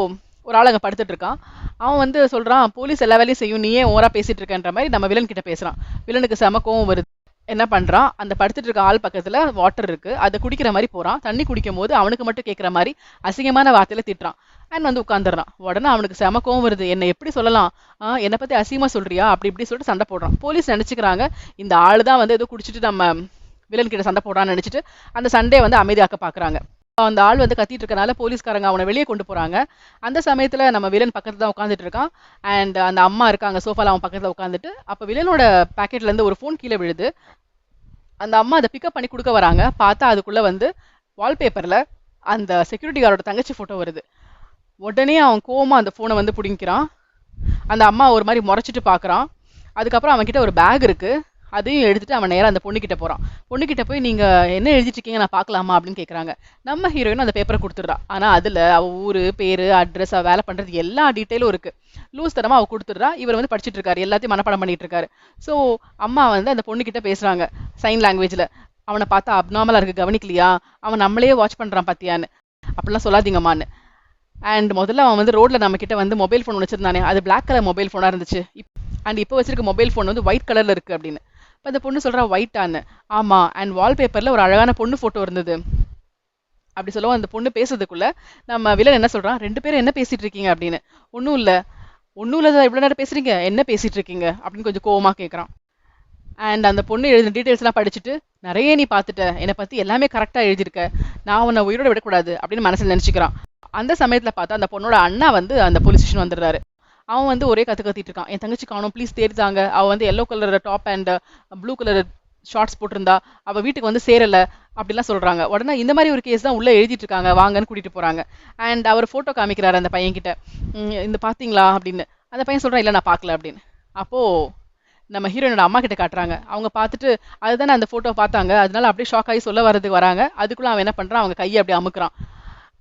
ஒரு ஆள் அங்க படுத்துட்டு இருக்கான். அவன் வந்து சொல்றான், போலீஸ் எல்லா வேலையும் செய்யும், நீ ஏன் ஓவரா பேசிட்டு இருக்கன்ற மாதிரி நம்ம வில்லன் கிட்ட பேசுறான். வில்லனுக்கு செம கோவம் வருது. என்ன பண்றான், அந்த படுத்துட்டு இருக்க ஆள் பக்கத்துல வாட்டர் இருக்கு, அதை குடிக்கிற மாதிரி போறான். தண்ணி குடிக்கும் போது அவனுக்கு மட்டும் கேட்கிற மாதிரி அசிங்கமான வார்த்தையில திட்டுறான். அண்ட் வந்து உட்காந்துடுறான். உடனே அவனுக்கு செம கோவம் வருது, என்ன எப்படி சொல்லலாம், என்னை பத்தி அசிங்கமா சொல்றியா அப்படி இப்படி சொல்லிட்டு சண்டை போடுறான். போலீஸ் நினைச்சுக்கிறாங்க இந்த ஆளு தான் வந்து ஏதோ குடிச்சிட்டு நம்ம வில்லன் கிட்ட சண்டை போடுறான்னு நினைச்சிட்டு அந்த சண்டையை வந்து அமைதியாக்க பாக்குறாங்க. அந்த ஆள் வந்து கத்திட்டு இருக்கனால போலீஸ்காரங்க அவனை வெளியே கொண்டு போறாங்க. அந்த சமயத்துல நம்ம வில்லன் பக்கத்துல தான் உட்காந்துட்டு இருக்கான். அண்ட் அந்த அம்மா இருக்காங்க சோஃபால அவன் பக்கத்துல உட்காந்துட்டு. அப்ப வில்லனோட பாக்கெட்ல இருந்து ஒரு ஃபோன் கீழே விழுது. அந்த அம்மா அதை பிக்கப் பண்ணி கொடுக்க வராங்க. பார்த்தா அதுக்குள்ள வந்து வால்பேப்பர்ல அந்த செக்யூரிட்டி கார்டோட தங்கச்சி போட்டோ வருது. உடனே அவன் கோவமா அந்த போனை வந்து பிடிக்கிறான். அந்த அம்மா ஒரு மாதிரி முறைச்சிட்டு பாக்குறான். அதுக்கப்புறம் அவன் கிட்ட ஒரு பேக் இருக்கு, அதையும் எடுத்துட்டு அவன் நேரா அந்த பொண்ணுகிட்ட போறான். பொண்ணுகிட்ட போய், நீங்க என்ன எழுதிட்டு இருக்கீங்க, நான் பார்க்கலாமா அப்படின்னு கேக்குறாங்க. நம்ம ஹீரோயின் அந்த பேப்பரை கொடுத்துடுறா. ஆனா அதுல அவ ஊரு பேரு அட்ரஸ், அவ வேலை பண்றது எல்லா டீட்டெயிலும் இருக்கு. லூஸ் தரமா அவ கொடுத்துடுறா. இவர் வந்து படிச்சுட்டு இருக்காரு, எல்லாத்தையும் மனப்பாடம் பண்ணிட்டு இருக்காரு. ஸோ அம்மா வந்து அந்த பொண்ணுகிட்ட பேசுறாங்க சைன் லாங்குவேஜ்ல. அவனை பார்த்தா அப்நார்மலா இருக்கு, கவனிக்கலையா, அவன் நம்மளே வாட்ச் பண்றான் பாத்தியான்னு, அப்படிலாம் சொல்லாதீங்கம்மான்னு. அண்ட் முதல்ல அவன் வந்து ரோட்ல நம்ம கிட்ட வந்து மொபைல் ஃபோன் வச்சிருந்தானே, அது பிளாக் கலர் மொபைல் ஃபோனா இருந்துச்சு. அண்ட் இப்போ வச்சிருக்க மொபைல் ஃபோன் வந்து ஒயிட் கலர்ல இருக்கு அப்படின்னு. இப்போ அந்த பொண்ணு சொல்றா, ஒயிட்டான்னு. ஆமா, அண்ட் வால்பேப்பர்ல ஒரு அழகான பொண்ணு போட்டோ இருந்தது அப்படி சொல்லுவோம். அந்த பொண்ணு பேசுறதுக்குள்ள நம்ம வில்லன் என்ன சொல்றான், ரெண்டு பேரும் என்ன பேசிட்டு இருக்கீங்க அப்படின்னு. ஒன்றும் இல்லை, ஒன்றும் இல்லை, இவ்வளோ நேரம் பேசுறீங்க, என்ன பேசிட்டு இருக்கீங்க அப்படின்னு கொஞ்சம் கோவமா கேட்குறான். அண்ட் அந்த பொண்ணு எழுதின டீட்டெயில்ஸ் எல்லாம் படிச்சுட்டு, நிறைய நீ பார்த்துட்ட, என்னை பத்தி எல்லாமே கரெக்டா எழுதியிருக்க, நான் உன்னை உயிரோட விடக்கூடாது அப்படின்னு மனசுல நினைச்சுக்கிறான். அந்த சமயத்துல பார்த்தா அந்த பொண்ணோட அண்ணா வந்து அந்த போலீஸ் ஸ்டேஷன் வந்துடுறாரு. அவன் வந்து ஒரே கத்திட்டு இருக்கான், என் தங்கச்சி காணோம், ப்ளீஸ் தேடிதாங்க, அவ வந்து yellow colour top and blue colour shorts போட்டிருந்தா, அவ வீட்டுக்கு வந்து சேரல அப்படிலாம் சொல்றாங்க. உடனே இந்த மாதிரி ஒரு கேஸ் தான் உள்ள எழுதிட்டு இருக்காங்க, வாங்கன்னு கூட்டிட்டு போறாங்க. அண்ட் அவர் போட்டோ காமிக்கிறாரு அந்த பையன் கிட்ட, இந்த பாத்தீங்களா அப்படின்னு. அந்த பையன் சொல்றான், இல்ல நான் பார்க்கல அப்படின்னு. அப்போ நம்ம ஹீரோயினோட அம்மா கிட்ட காட்டுறாங்க. அவங்க பார்த்துட்டு, அதுதானே அந்த போட்டோ பார்த்தாங்க, அதனால அப்படியே ஷாக் ஆகி சொல்ல வர்றதுக்கு வராங்க. அதுக்குள்ள அவன் என்ன பண்றான், அவங்க கையை அப்படியே அமுக்குறான்.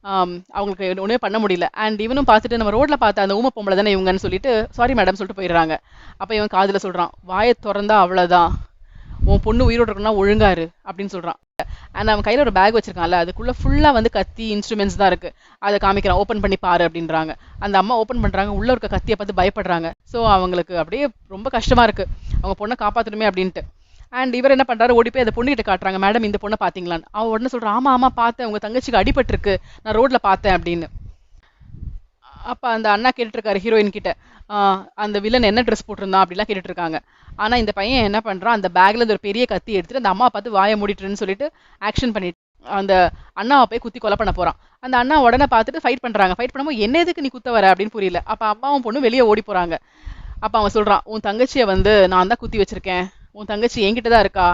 அவங்களுக்கு ஒன்றுமே பண்ண முடியல. அண்ட் இவனும் பார்த்துட்டு நம்ம ரோட்ல பார்த்த அந்த ஊம பொம்பளை தானே இவங்கன்னு சொல்லிட்டு சாரி மேடம் சொல்லிட்டு போயிடுறாங்க. அப்போ இவன் காதுல சொல்றான், வாயை திறந்தா அவ்வளோதான், உன் பொண்ணு உயிரோட இருக்கணும்னா ஒழுங்காரு அப்படின்னு சொல்றான். அண்ட் அவன் கையில ஒரு பேக் வச்சிருக்கான்ல, அதுக்குள்ள ஃபுல்லா வந்து கத்தி இன்ஸ்ட்ருமெண்ட்ஸ் தான் இருக்கு. அதை காமிக்கிறான், ஓப்பன் பண்ணி பாரு அப்படின்றாங்க. அந்த அம்மா ஓப்பன் பண்றாங்க, உள்ள இருக்க கத்தியை பார்த்து பயப்படுறாங்க. ஸோ அவங்களுக்கு அப்படியே ரொம்ப கஷ்டமா இருக்கு, அவங்க பொண்ணை காப்பாற்றணுமே அப்படின்ட்டு. அண்ட் இவர் என்ன பண்றாரு, ஓடி போய் அந்த பொண்ணுகிட்ட காட்டுறாங்க, மேடம் இந்த பொண்ணை பாத்தீங்களான்னு. அவன் உடனே சொல்றான், ஆமா ஆமா பார்த்தேன், உங்க தங்கச்சிக்கு அடிபட்டிருக்கு, நான் ரோட்ல பார்த்தேன் அப்படின்னு. அப்ப அந்த அண்ணா கேட்டுட்டு இருக்காரு ஹீரோயின் கிட்ட, அந்த வில்லன் என்ன ட்ரெஸ் போட்டிருந்தான் அப்படிலாம் கேட்டுட்டு இருக்காங்க. ஆனா இந்த பையன் என்ன பண்றான், அந்த பேக்ல இருந்து ஒரு பெரிய கத்தி எடுத்துட்டு அந்த அம்மா பார்த்து வாயை மூடிட்டுருன்னு சொல்லிட்டு ஆக்ஷன் பண்ணிட்டு அந்த அண்ணாவை போய் குத்தி கொலை பண்ண போறான். அந்த அண்ணா உடனே பார்த்துட்டு ஃபைட் பண்றாங்க. ஃபைட் பண்ணும்போது என்ன எதுக்கு நீ குத்த வர அப்படின்னு புரியல. அப்ப அம்மாவும் பொண்ணு வெளியே ஓடி போறாங்க. அப்ப அவன் சொல்றான், உன் தங்கச்சியை வந்து நான் தான் குத்தி வச்சிருக்கேன், உன் தங்கச்சி என்கிட்ட தான் இருக்கா,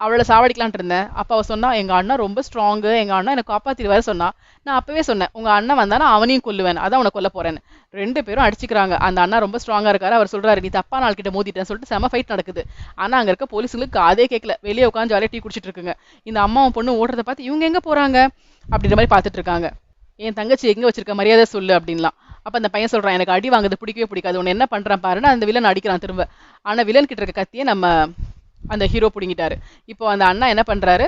அவளை சாவடிக்கலான்ட்டு இருந்தேன். அப்ப அவ சொன்னா, எங்க அண்ணா ரொம்ப ஸ்ட்ராங்கு, எங்க அண்ணா எனக்கு காப்பாத்திட்டு வர சொன்னா. நான் அப்பவே சொன்னேன், உங்க அண்ணன் வந்தானா அவனையும் கொல்லுவேன், அதான் உன்னை கொல்ல போறேன்னு. ரெண்டு பேரும் அடிச்சுக்கிறாங்க. அந்த அண்ணா ரொம்ப ஸ்ட்ராங்கா இருக்காரு. அவர் சொல்றாரு, நீ தப்பா நாள் கிட்ட மோதிட்டேன்னு சொல்லிட்டு செம ஃபைட் நடக்குது. ஆனா அங்க இருக்க போலீஸுங்களுக்கு அதே கேட்கல, வெளியே உட்காந்து ஜாலியா டீ குடிச்சிட்டு இருக்குங்க. இந்த அம்மாவும் பொண்ணு ஓடுறத பார்த்து இவங்க எங்க போறாங்க அப்படின்ற மாதிரி பார்த்துட்டு இருக்காங்க. என் தங்கச்சி எங்க வச்சிருக்க, மரியாதை சொல்லு அப்படின்லாம். அப்ப அந்த பையன் சொல்றான், எனக்கு அடி வாங்குறது பிடிக்கவே பிடிக்காது, உன்னை என்ன பண்றான் பாருன்னு அந்த வில்லன் அடிக்கிறான் திரும்ப. ஆனா வில்லன் கிட்ட இருக்க கத்தியை நம்ம அந்த ஹீரோ பிடிங்கிட்டாரு. இப்போ அந்த அண்ணா என்ன பண்றாரு,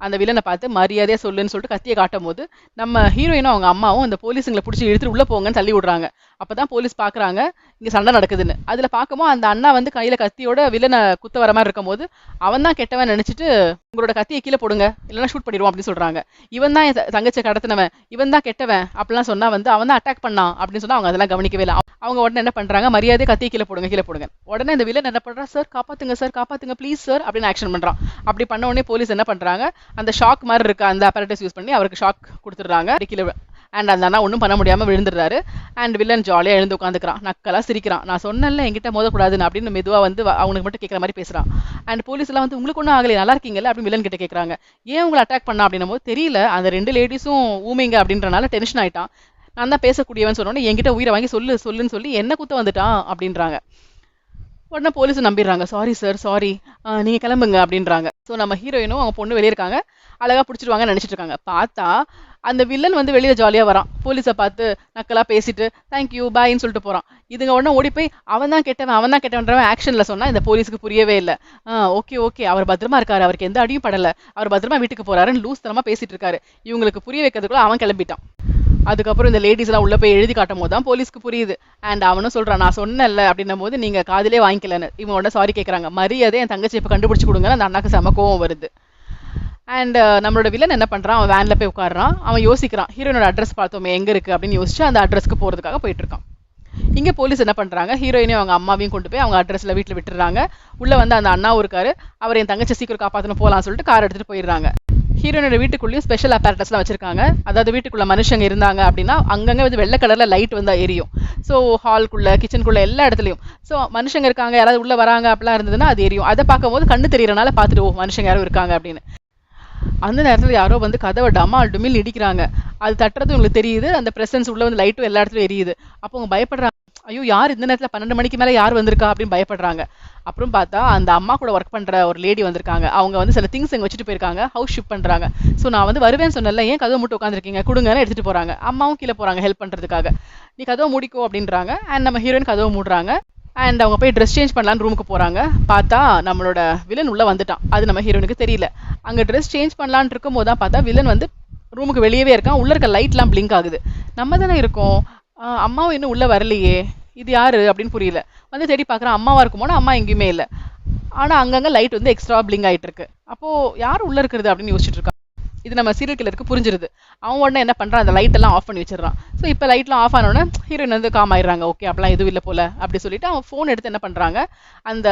அந்த வில்லனை பார்த்து மரியாதையா சொல்லுன்னு சொல்லிட்டு கத்தியை காட்டும் போது நம்ம ஹீரோயினும் அவங்க அம்மாவும் அந்த போலீஸுங்களை பிடிச்சி இழுத்துட்டு உள்ள போங்கன்னு தள்ளி விடுறாங்க. அப்பதான் போலீஸ் பாக்குறாங்க இங்க சண்டை நடக்குதுன்னு. அதுல பார்க்கும்போது அந்த அண்ணா வந்து கையில கத்தியோட வில்லனை குத்த வர மாதிரி இருக்கும் போது அவன் தான் கெட்டவன் நினைச்சிட்டு, உங்களோட கத்தியை கீழே போடுங்க இல்லைன்னா ஷூட் பண்ணிடுவோம் அப்படின்னு சொல்றாங்க. இவன் தான் என் தங்கச்சியை கடத்தினவன், இவன் தான் கெட்டவன் அப்படிலாம் சொன்னா வந்து அவன் தான் அட்டாக் பண்ணான் அப்படின்னு சொன்னா அவங்க அதெல்லாம் கவனிக்கவே இல்லை. அவங்க உடனே என்ன பண்றாங்க, மரியாதை கத்தியை கீழே போடுங்க கீழே போடுங்க. உடனே இந்த வில்லன் என்ன பண்றா, சார் காப்பாத்துங்க ப்ளீஸ் சார் அப்படின்னு ஆக்ஷன் பண்றான். அப்படி பண்ண உடனே போலீஸ் என்ன பண்றாங்க, அந்த ஷாக் மாதிரி இருக்க அந்த அப்பரேட்டஸ் யூஸ் பண்ணி அவருக்கு ஷாக் கொடுத்துடுறாங்க கீழே. அண்ட் அந்த அண்ணா ஒன்றும் பண்ண முடியாம விழுந்துடுறாரு. அண்ட் வில்லன் ஜாலியா எழுந்து உட்காந்துக்கிறான், நக்கலா சிரிக்கிறான். நான் சொன்னேன்ல என்கிட்ட மோதக்கூடாதுன்னு அப்படின்னு மெதுவா வந்து அவனுக்கு மட்டும் கேட்குற மாதிரி பேசுறான். அண்ட் போலீஸ் எல்லாம் வந்து உங்களுக்கு ஒன்றும் ஆகலை, நல்லா இருக்கீங்கல்ல அப்படின்னு வில்லன் கிட்ட கேட்கறாங்க. ஏன் உங்களை அட்டாக் பண்ணா அப்படின்னும் போது தெரியல, அந்த ரெண்டு லேடிஸும் ஊமைங்க அப்படின்றனால டென்ஷன் ஆயிட்டான். நான் தான் பேசக்கூடியவன் சொன்னோன்னே என்கிட்ட உயிரை வாங்கி சொல்லுன்னு சொல்லி என்ன குத்த வந்துட்டான் அப்படின்றாங்க. உடனே போலீஸ் நம்பிடுறாங்க, சாரி சார் சாரி, நீங்க கிளம்புங்க அப்படின்றாங்க. ஸோ நம்ம ஹீரோயினும் அவங்க பொண்ணு வெளியே இருக்காங்க, அழகா பிடிச்சிருவாங்கன்னு நினைச்சிட்டு இருக்காங்க. பார்த்தா அந்த வில்லன் வந்து வெளியில ஜாலியா வரான், போலீஸை பார்த்து நக்கலா பேசிட்டு தேங்க்யூ பாய்ன்னு சொல்லிட்டு போறான். இதுங்க உடனே ஓடி போய் அவன் தான் கெட்டவன்றவன் ஆக்ஷன்ல சொன்னா இந்த போலீஸுக்கு புரியவே இல்லை. ஓகே அவர் பத்திரமா இருக்காரு, அவருக்கு எந்த அடியும் படல, அவர் பத்திரமா வீட்டுக்கு போறாருன்னு லூஸ் தரமா பேசிட்டு இருக்காரு. இவங்களுக்கு புரிய வைக்கிறதுக்குள்ள அவன் கிளம்பிட்டான். அதுக்கப்புறம் இந்த லேடிஸ் எல்லாம் உள்ள போய் எழுதி காட்டும் போது தான் போலீஸ்க்கு புரியுது. அண்ட் அவனும் சொல்றான், நான் சொன்னேன்ல அப்படின்னும் போது நீங்க காதிலே வாங்கிக்கலன்னு. இவன் உடனே சாரி கேட்கறாங்க, மரியாதை என் தங்கச்சி இப்ப கண்டுபிடிச்சு கொடுங்க. அந்த அண்ணாக்கு செம கோவம் வருது. அண்ட் நம்மளோட வில்லன் என்ன பண்றான், அவன் வேன்ல போய் உட்காடுறான். அவன் யோசிக்கிறான், ஹீரோனோட அட்ரஸ் பார்த்தோமே எங்க இருக்கு அப்படின்னு யோசிச்சு அந்த அட்ரஸ்க்கு போறதுக்காக போயிட்டு இருக்கான். இங்க போலீஸ் என்ன பண்றாங்க, ஹீரோயினையும் அவங்க அம்மாவையும் கொண்டு போய் அவங்க அட்ரஸ்ல வீட்டுல விட்டுறாங்க. உள்ள வந்து அந்த அண்ணாவும் இருக்காரு, அவர் என் தங்கச்சி சீக்கிரம் காப்பாத்தணும் போலாம்னு சொல்லிட்டு கார் எடுத்துட்டு போயிடுறாங்க. ஹீரோனோட வீட்டுக்குள்ளேயும் ஸ்பெஷல் அப்பேரட்டஸ்லாம் வச்சிருக்காங்க. அதாவது வீட்டுக்குள்ள மனுஷங்க இருந்தாங்க அப்படின்னா அங்கங்க வந்து வெள்ளை கலர்ல லைட் வந்து எரியும். ஸோ ஹால்குள்ள கிச்சனுக்குள்ள எல்லா இடத்துலையும் ஸோ மனுஷங்க இருக்காங்க, யாராவது உள்ள வராங்க அப்படிலாம் இருந்ததுன்னா அது எரியும். அதை பார்க்கும்போது கண்ணு தெரியறனால பார்த்துட்டு ஓ மனுஷங்க யாரும் இருக்காங்க அப்படின்னு. அந்த நேரத்தில் யாரோ வந்து கதவை டமால் டுமில் இடிக்கிறாங்க. அது தட்டுறது உங்களுக்கு தெரியுது, அந்த பிரசன்ஸ் உள்ள வந்து லைட்டும் எல்லா இடத்துலையும் எரியுது. அப்போ அவங்க பயப்படுறாங்க, ஐயோ யார் இந்த நேரத்தில் 12 மணிக்கு மேலே யார் வந்திருக்கா அப்படின்னு பயப்படுறாங்க. அப்புறம் பார்த்தா அந்த அம்மா கூட ஒர்க் பண்ற ஒரு லேடி வந்திருக்காங்க. அவங்க வந்து சில திங்ஸ் எங்க வச்சுட்டு போயிருக்காங்க, ஹவுஸ் ஷிஃப்ட் பண்றாங்க. ஸோ நான் வந்து வருவேன்னு சொன்னல, ஏன் கதவை மட்டும் உட்காந்துருக்கீங்க, கொடுங்கன்னு எடுத்துட்டு போறாங்க. அம்மாவும் கீழே போறாங்க ஹெல்ப் பண்றதுக்காக. நீ கதவை முடிக்கோ அப்படின்றாங்க. அண்ட் நம்ம ஹீரோயின் கதவை மூடுறாங்க. அண்ட் அவங்க போய் ட்ரெஸ் சேஞ்ச் பண்ணலான்னு ரூமுக்கு போறாங்க. பார்த்தா நம்மளோட வில்லன் உள்ள வந்துட்டான். அது நம்ம ஹீரோனுக்கு தெரியல. அங்க ட்ரெஸ் சேஞ்ச் பண்ணலான்னு இருக்கும் போது தான் பார்த்தா வில்லன் வந்து ரூமுக்கு வெளியவே இருக்கான். உள்ள இருக்க லைட்லாம் பிளிங்க் ஆகுது. நம்ம தானே இருக்கோம், அம்மாவும் இன்னும் உள்ள வரலையே, இது யாரு அப்படின்னு புரியல. வந்து தேடி பார்க்குறான், அம்மாவா இருக்குமோனா அம்மா எங்கேயுமே இல்லை. ஆனா அங்கங்க லைட் வந்து எக்ஸ்ட்ரா பிளிங்க் ஆயிட்டு இருக்கு. அப்போ யார் உள்ள இருக்கிறது அப்படின்னு யோசிச்சுட்டு இருக்கான். இது நம்ம சீரியல் கில்லருக்கு புரிஞ்சிருது. அவன் உடனே என்ன பண்றான், அந்த லைட் எல்லாம் ஆஃப் பண்ணி வச்சிடறான். ஸோ இப்போ லைட்லாம் ஆஃப் ஆனோடனே ஹீரோயின் வந்து காம் ஆயிடுறாங்க. ஓகே அப்பெல்லாம் எதுவும் இல்லை போல அப்படி சொல்லிட்டு அவன் ஃபோன் எடுத்து என்ன பண்றாங்க, அந்த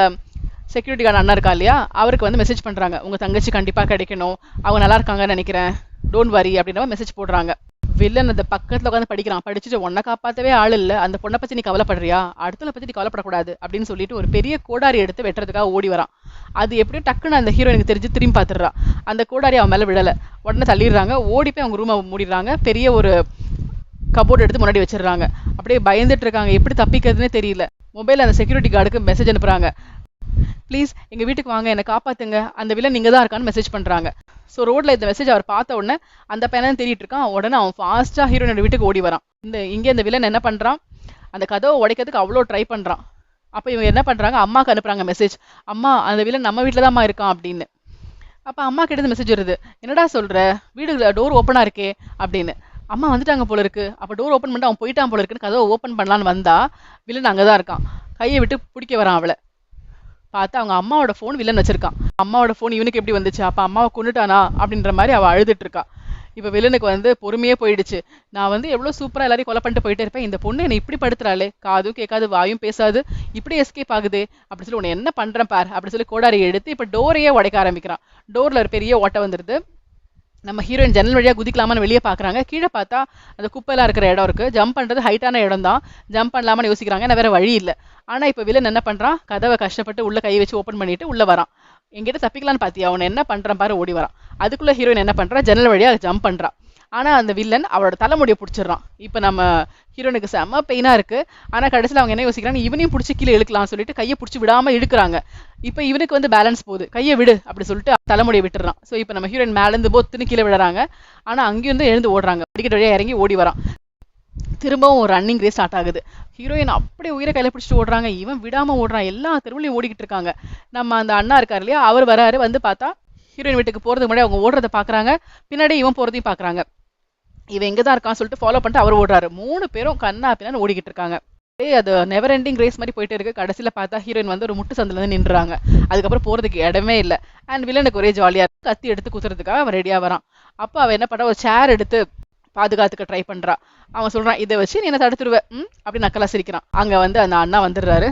செக்யூரிட்டி கார்டு அண்ணா இருக்கா இல்லையா, அவருக்கு வந்து மெசேஜ் பண்றாங்க, உங்க தங்கச்சி கண்டிப்பா கிடைக்கணும், அவங்க நல்லா இருக்காங்கன்னு நினைக்கிறேன், டோன்ட் வரி அப்படின்ற மெசேஜ் போடுறாங்க. வில்லன் அந்த பக்கத்துல உட்காந்து படிக்கிறான். படிச்சுட்டு உன்னை காப்பாத்தவே ஆள் இல்லை, அந்த பொண்ணை பத்தி நீ கவலைப்படுறியா, அடுத்தவளை பத்தி நீ கவலைப்படக்கூடாது அப்படின்னு சொல்லிட்டு ஒரு பெரிய கோடாரி எடுத்து வெட்டுறதுக்காக ஓடி வரான். அது எப்படியும் டக்குன்னு அந்த ஹீரோயினுக்கு தெரிஞ்சு திரும்பி பார்த்துடுறான். அந்த கோடாரி அவன் மேல விடலை. உடனே தள்ளிடுறாங்க. ஓடி போய் அவங்க ரூமை மூடிடுறாங்க. பெரிய ஒரு கபோர்டு எடுத்து முன்னாடி வச்சிடுறாங்க. அப்படியே பயந்துட்டு இருக்காங்க, எப்படி தப்பிக்கிறதுனே தெரியல. மொபைல் அந்த செக்யூரிட்டி கார்டுக்கு மெசேஜ் அனுப்புறாங்க, ப்ளீஸ் எங்க வீட்டுக்கு வாங்க, என்னை காப்பாத்துங்க, அந்த வில்லன் நீங்க தான் இருக்கான்னு மெசேஜ் பண்றாங்க. ஸோ ரோட்ல இந்த மெசேஜ் அவர் பார்த்த உடனே அந்த பையனை தேடிட்டு இருக்கான். உடனே அவன் ஃபாஸ்டா ஹீரோயினோட வீட்டுக்கு ஓடி வரான். இங்கே இந்த வில்லன் என்ன பண்றான், அந்த கதவை உடைக்கிறதுக்கு அவ்வளோ ட்ரை பண்றான். அப்ப இவங்க என்ன பண்றாங்க, அம்மாக்கு அனுப்புறாங்க மெசேஜ், அம்மா அந்த வில்லன் நம்ம வீட்டில தான்மா இருக்கான் அப்படின்னு. அப்ப அம்மா கிட்ட மெசேஜ் வருது, என்னடா சொல்ற, வீடு டோர் ஓப்பனா இருக்கே அப்படின்னு. அம்மா வந்துட்டாங்க போல இருக்கு. அப்ப டோர் ஓப்பன் பண்ணிட்டு அவன் போயிட்டான் போல இருக்குன்னு கதவை ஓப்பன் பண்ணலான்னு வந்தா வில்லன் அங்கதான் இருக்கான். கையை விட்டு பிடிக்க வரான் அவளை. பார்த்தா அவங்க அம்மாவோட ஃபோன் வில்லன் வச்சிருக்கான். அம்மாவோட ஃபோன் இவனுக்கு எப்படி வந்துச்சு, அப்ப அம்மாவை கொண்டுட்டானா அப்படின்ற மாதிரி அவ அழுதுட்டு இருக்கா. இப்ப வில்லனுக்கு வந்து பொறுமையே போயிடுச்சு. நான் வந்து எவ்வளவு சூப்பரா எல்லாரையும் கொலை பண்ணிட்டு போயிட்டே இருப்பேன், இந்த பொண்ணு என்னை இப்படி படுத்துறாளே, காதும் கேட்காது வாயும் பேசாது, இப்படி எஸ்கேப் ஆகுது அப்படி சொல்லி உன்னை என்ன பண்றேன் பார் அப்படி சொல்லி கோடாரி எடுத்து இப்ப டோரையே உடைக்க ஆரம்பிக்கிறான். டோர்ல ஒரு பெரிய ஓட்டை வந்துருது. நம்ம ஹீரோயின் ஜன்னல் வழியா குதிக்கலாமான்னு வெளியே பாக்குறாங்க. கீழே பார்த்தா அந்த குப்பையெல்லாம் இருக்கிற இடம் இருக்கு. ஜம்ப் பண்றது ஹைட்டான இடம் தான். ஜம்ப் பண்ணலாமான்னு யோசிக்கிறாங்க, ஏன்னா வேற வழி இல்லை. ஆனா இப்ப வில்லன் என்ன பண்றான், கதவை கஷ்டப்பட்டு உள்ள கை வச்சு ஓப்பன் பண்ணிட்டு உள்ள வரான். எங்கிட்ட தப்பிக்கலான்னு பாத்தியா, அவனை என்ன பண்றான் பாரு, ஓடி வரான். அதுக்குள்ள ஹீரோயின் என்ன பண்றா, ஜன்னல் வழியா ஜம்ப் பண்றா. ஆனா அந்த வில்லன் அவளோட தலைமுடியை பிடிச்சிடறான். இப்ப நம்ம ஹீரோனுக்கு செம்ம பெயினா இருக்கு. ஆனா கடைசியில் அவங்க என்ன யோசிக்கிறாங்க, இவனையும் பிடிச்சி கீழே இழுக்கலாம்னு சொல்லிட்டு கையை பிடிச்சி விடாம இழுக்கிறாங்க. இப்ப இவனுக்கு வந்து பேலன்ஸ் போகுது, கையை விடு அப்படி சொல்லிட்டு தலைமுடியை விட்டுறான். ஸோ இப்ப நம்ம ஹீரோயின் மேலேருந்து பொத்துன்னு கீழே விடுறாங்க. ஆனா அங்கேயும் வந்து எழுந்து ஓடுறாங்க. படிக்கட்டு வழியா இறங்கி ஓடி வரான். திரும்பவும் ஒரு ரன்னிங் ரேஸ் ஸ்டார்ட் ஆகுது. ஹீரோயின் அப்படியே உயிரை கையில பிடிச்சிட்டு ஓடுறாங்க. இவன் விடாம ஓடுறான். எல்லா தெருவுலையும் ஓடிக்கிட்டு இருக்காங்க. நம்ம அந்த அண்ணா இருக்காரு இல்லையா, அவர் வராரு. வந்து பார்த்தா ஹீரோயின் வீட்டுக்கு போறதுக்கு முன்னாடி அவங்க ஓடுறத பாக்குறாங்க. பின்னாடி இவன் போறதையும் பாக்குறாங்க. இவன் எங்கதான் இருக்கான்னு சொல்லிட்டு ஃபாலோ பண்ணிட்டு அவர் ஓடுறாரு. 3 பேரும் கண்ணா பின்னான்னு ஓடிக்கிட்டு இருக்காங்க. அது நெவர் எண்டிங் ரேஸ் மாதிரி போயிட்டே இருக்கு. கடைசியில பார்த்தா ஹீரோயின் வந்து ஒரு முட்டு சந்தில வந்து நின்றுறாங்க. அதுக்கப்புறம் போறதுக்கு இடமே இல்லை. அண்ட் வில்லனுக்கு ஒரே ஜாலியா இருக்கு. கத்தி எடுத்து குத்துறதுக்காக அவன் ரெடியா வரான். அப்ப அவன் என்ன பண்றா, ஒரு சேர் எடுத்து பாதுகாத்துக்க ட்ரை பண்றா. அவன் சொல்றான், இதை வச்சு நீ என்ன தடுத்துருவ அப்படி நக்கலா சிரிக்கிறான். அங்க வந்து அந்த அண்ணா வந்துடுறாரு.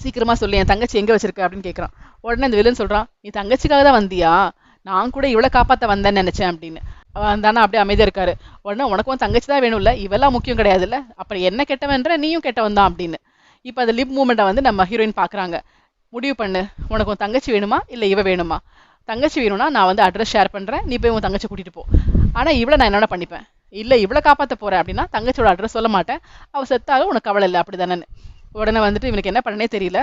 சீக்கிரமா சொல்லி, என் தங்கச்சி எங்க வச்சிருக்க அப்படின்னு கேட்கறான். உடனே இந்த வில்லன் சொல்றான், நீ தங்கச்சிக்காக தான் வந்தியா, நான் கூட இவ்வளவு காப்பாத்த வந்தேன்னு நினைச்சேன் அப்படின்னு. அந்த அண்ணா அப்படியே அமைதியா இருக்காரு. உடனே உனக்கும் தங்கச்சி தான் வேணும்ல, இவெல்லாம் முக்கியம் கிடையாது இல்ல, அப்புறம் என்ன கெட்டவன்ற நீயும் கெட்டவன் தான் அப்படின்னு. இப்ப அந்த லிப் மூமெண்ட்டை வந்து நம்ம ஹீரோயின் பாக்குறாங்க. முடிவு பண்ணு, உனக்கு உன் தங்கச்சி வேணுமா இல்ல இவ வேணுமா? தங்கச்சி வேணும்னா நான் வந்து அட்ரஸ் ஷேர் பண்றேன், நீ போய் உன் தங்கச்சி கூட்டிட்டு போ. ஆனா இவ்வளவு நான் என்னோட பண்ணிப்பேன். இல்ல இவ்வளவு காப்பாத்த போறேன் அப்படின்னா தங்கச்சியோட அட்ரஸ் சொல்ல மாட்டேன், அவ செத்தாலும் உனக்கு கவலை இல்லை அப்படிதானே. உடனே வந்துட்டு இவனுக்கு என்ன பண்ணனே தெரியல.